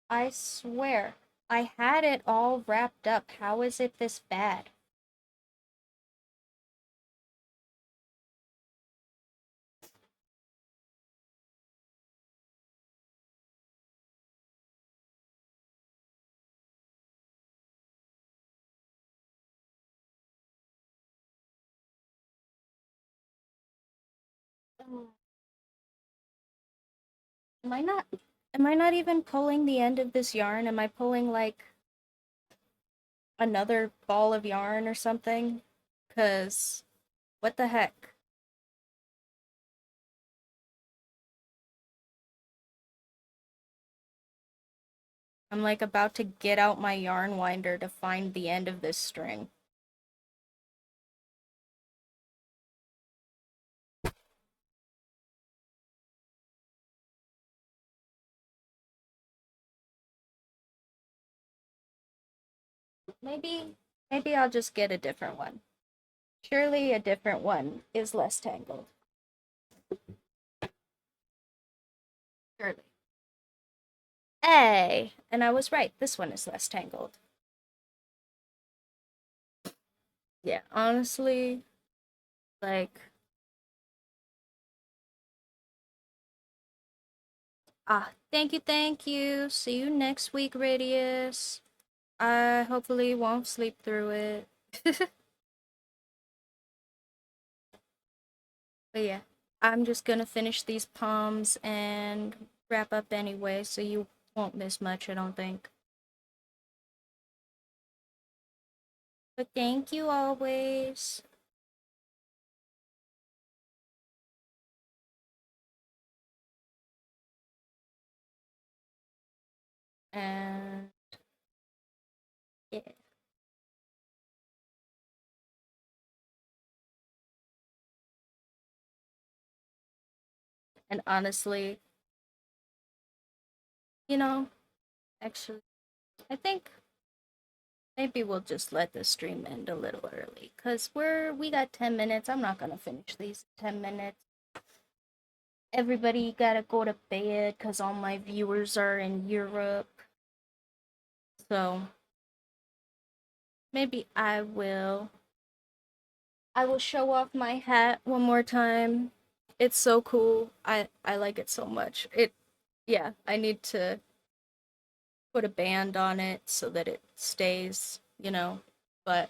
Speaker 1: I swear, I had it all wrapped up. How is it this bad? Am I not am I not even pulling the end of this yarn? Am I pulling like another ball of yarn or something? 'Cause what the heck? I'm like about to get out my yarn winder to find the end of this string. Maybe maybe I'll just get a different one. Surely a different one is less tangled. Surely. Hey, and I was right. This one is less tangled. Yeah, honestly, like thank you, thank you. See you next week, Radius. I hopefully won't sleep through it. But yeah, I'm just gonna finish these palms and wrap up anyway, so you won't miss much, I don't think. But thank you always. And yeah. And honestly, you know, actually, I think maybe we'll just let the stream end a little early, cause we got 10 minutes. I'm not gonna finish these 10 minutes. Everybody gotta go to bed, cause all my viewers are in Europe. So maybe I will show off my hat one more time. It's so cool. I like it so much. Yeah, I need to put a band on it so that it stays. But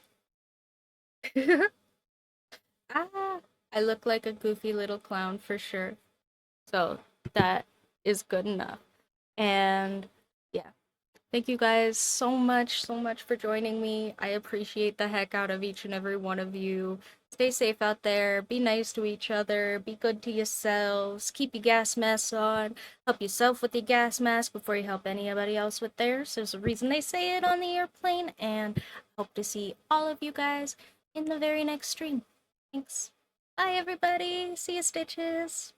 Speaker 1: ah, I look like a goofy little clown for sure. So that is good enough. And yeah, thank you guys so much for joining me. I appreciate the heck out of each and every one of you. Stay safe out there. Be nice to each other. Be good to yourselves. Keep your gas masks on. Help yourself with your gas mask before you help anybody else with theirs. There's a reason they say it on the airplane. And hope to see all of you guys in the very next stream. Thanks. Bye, everybody. See you, Stitches.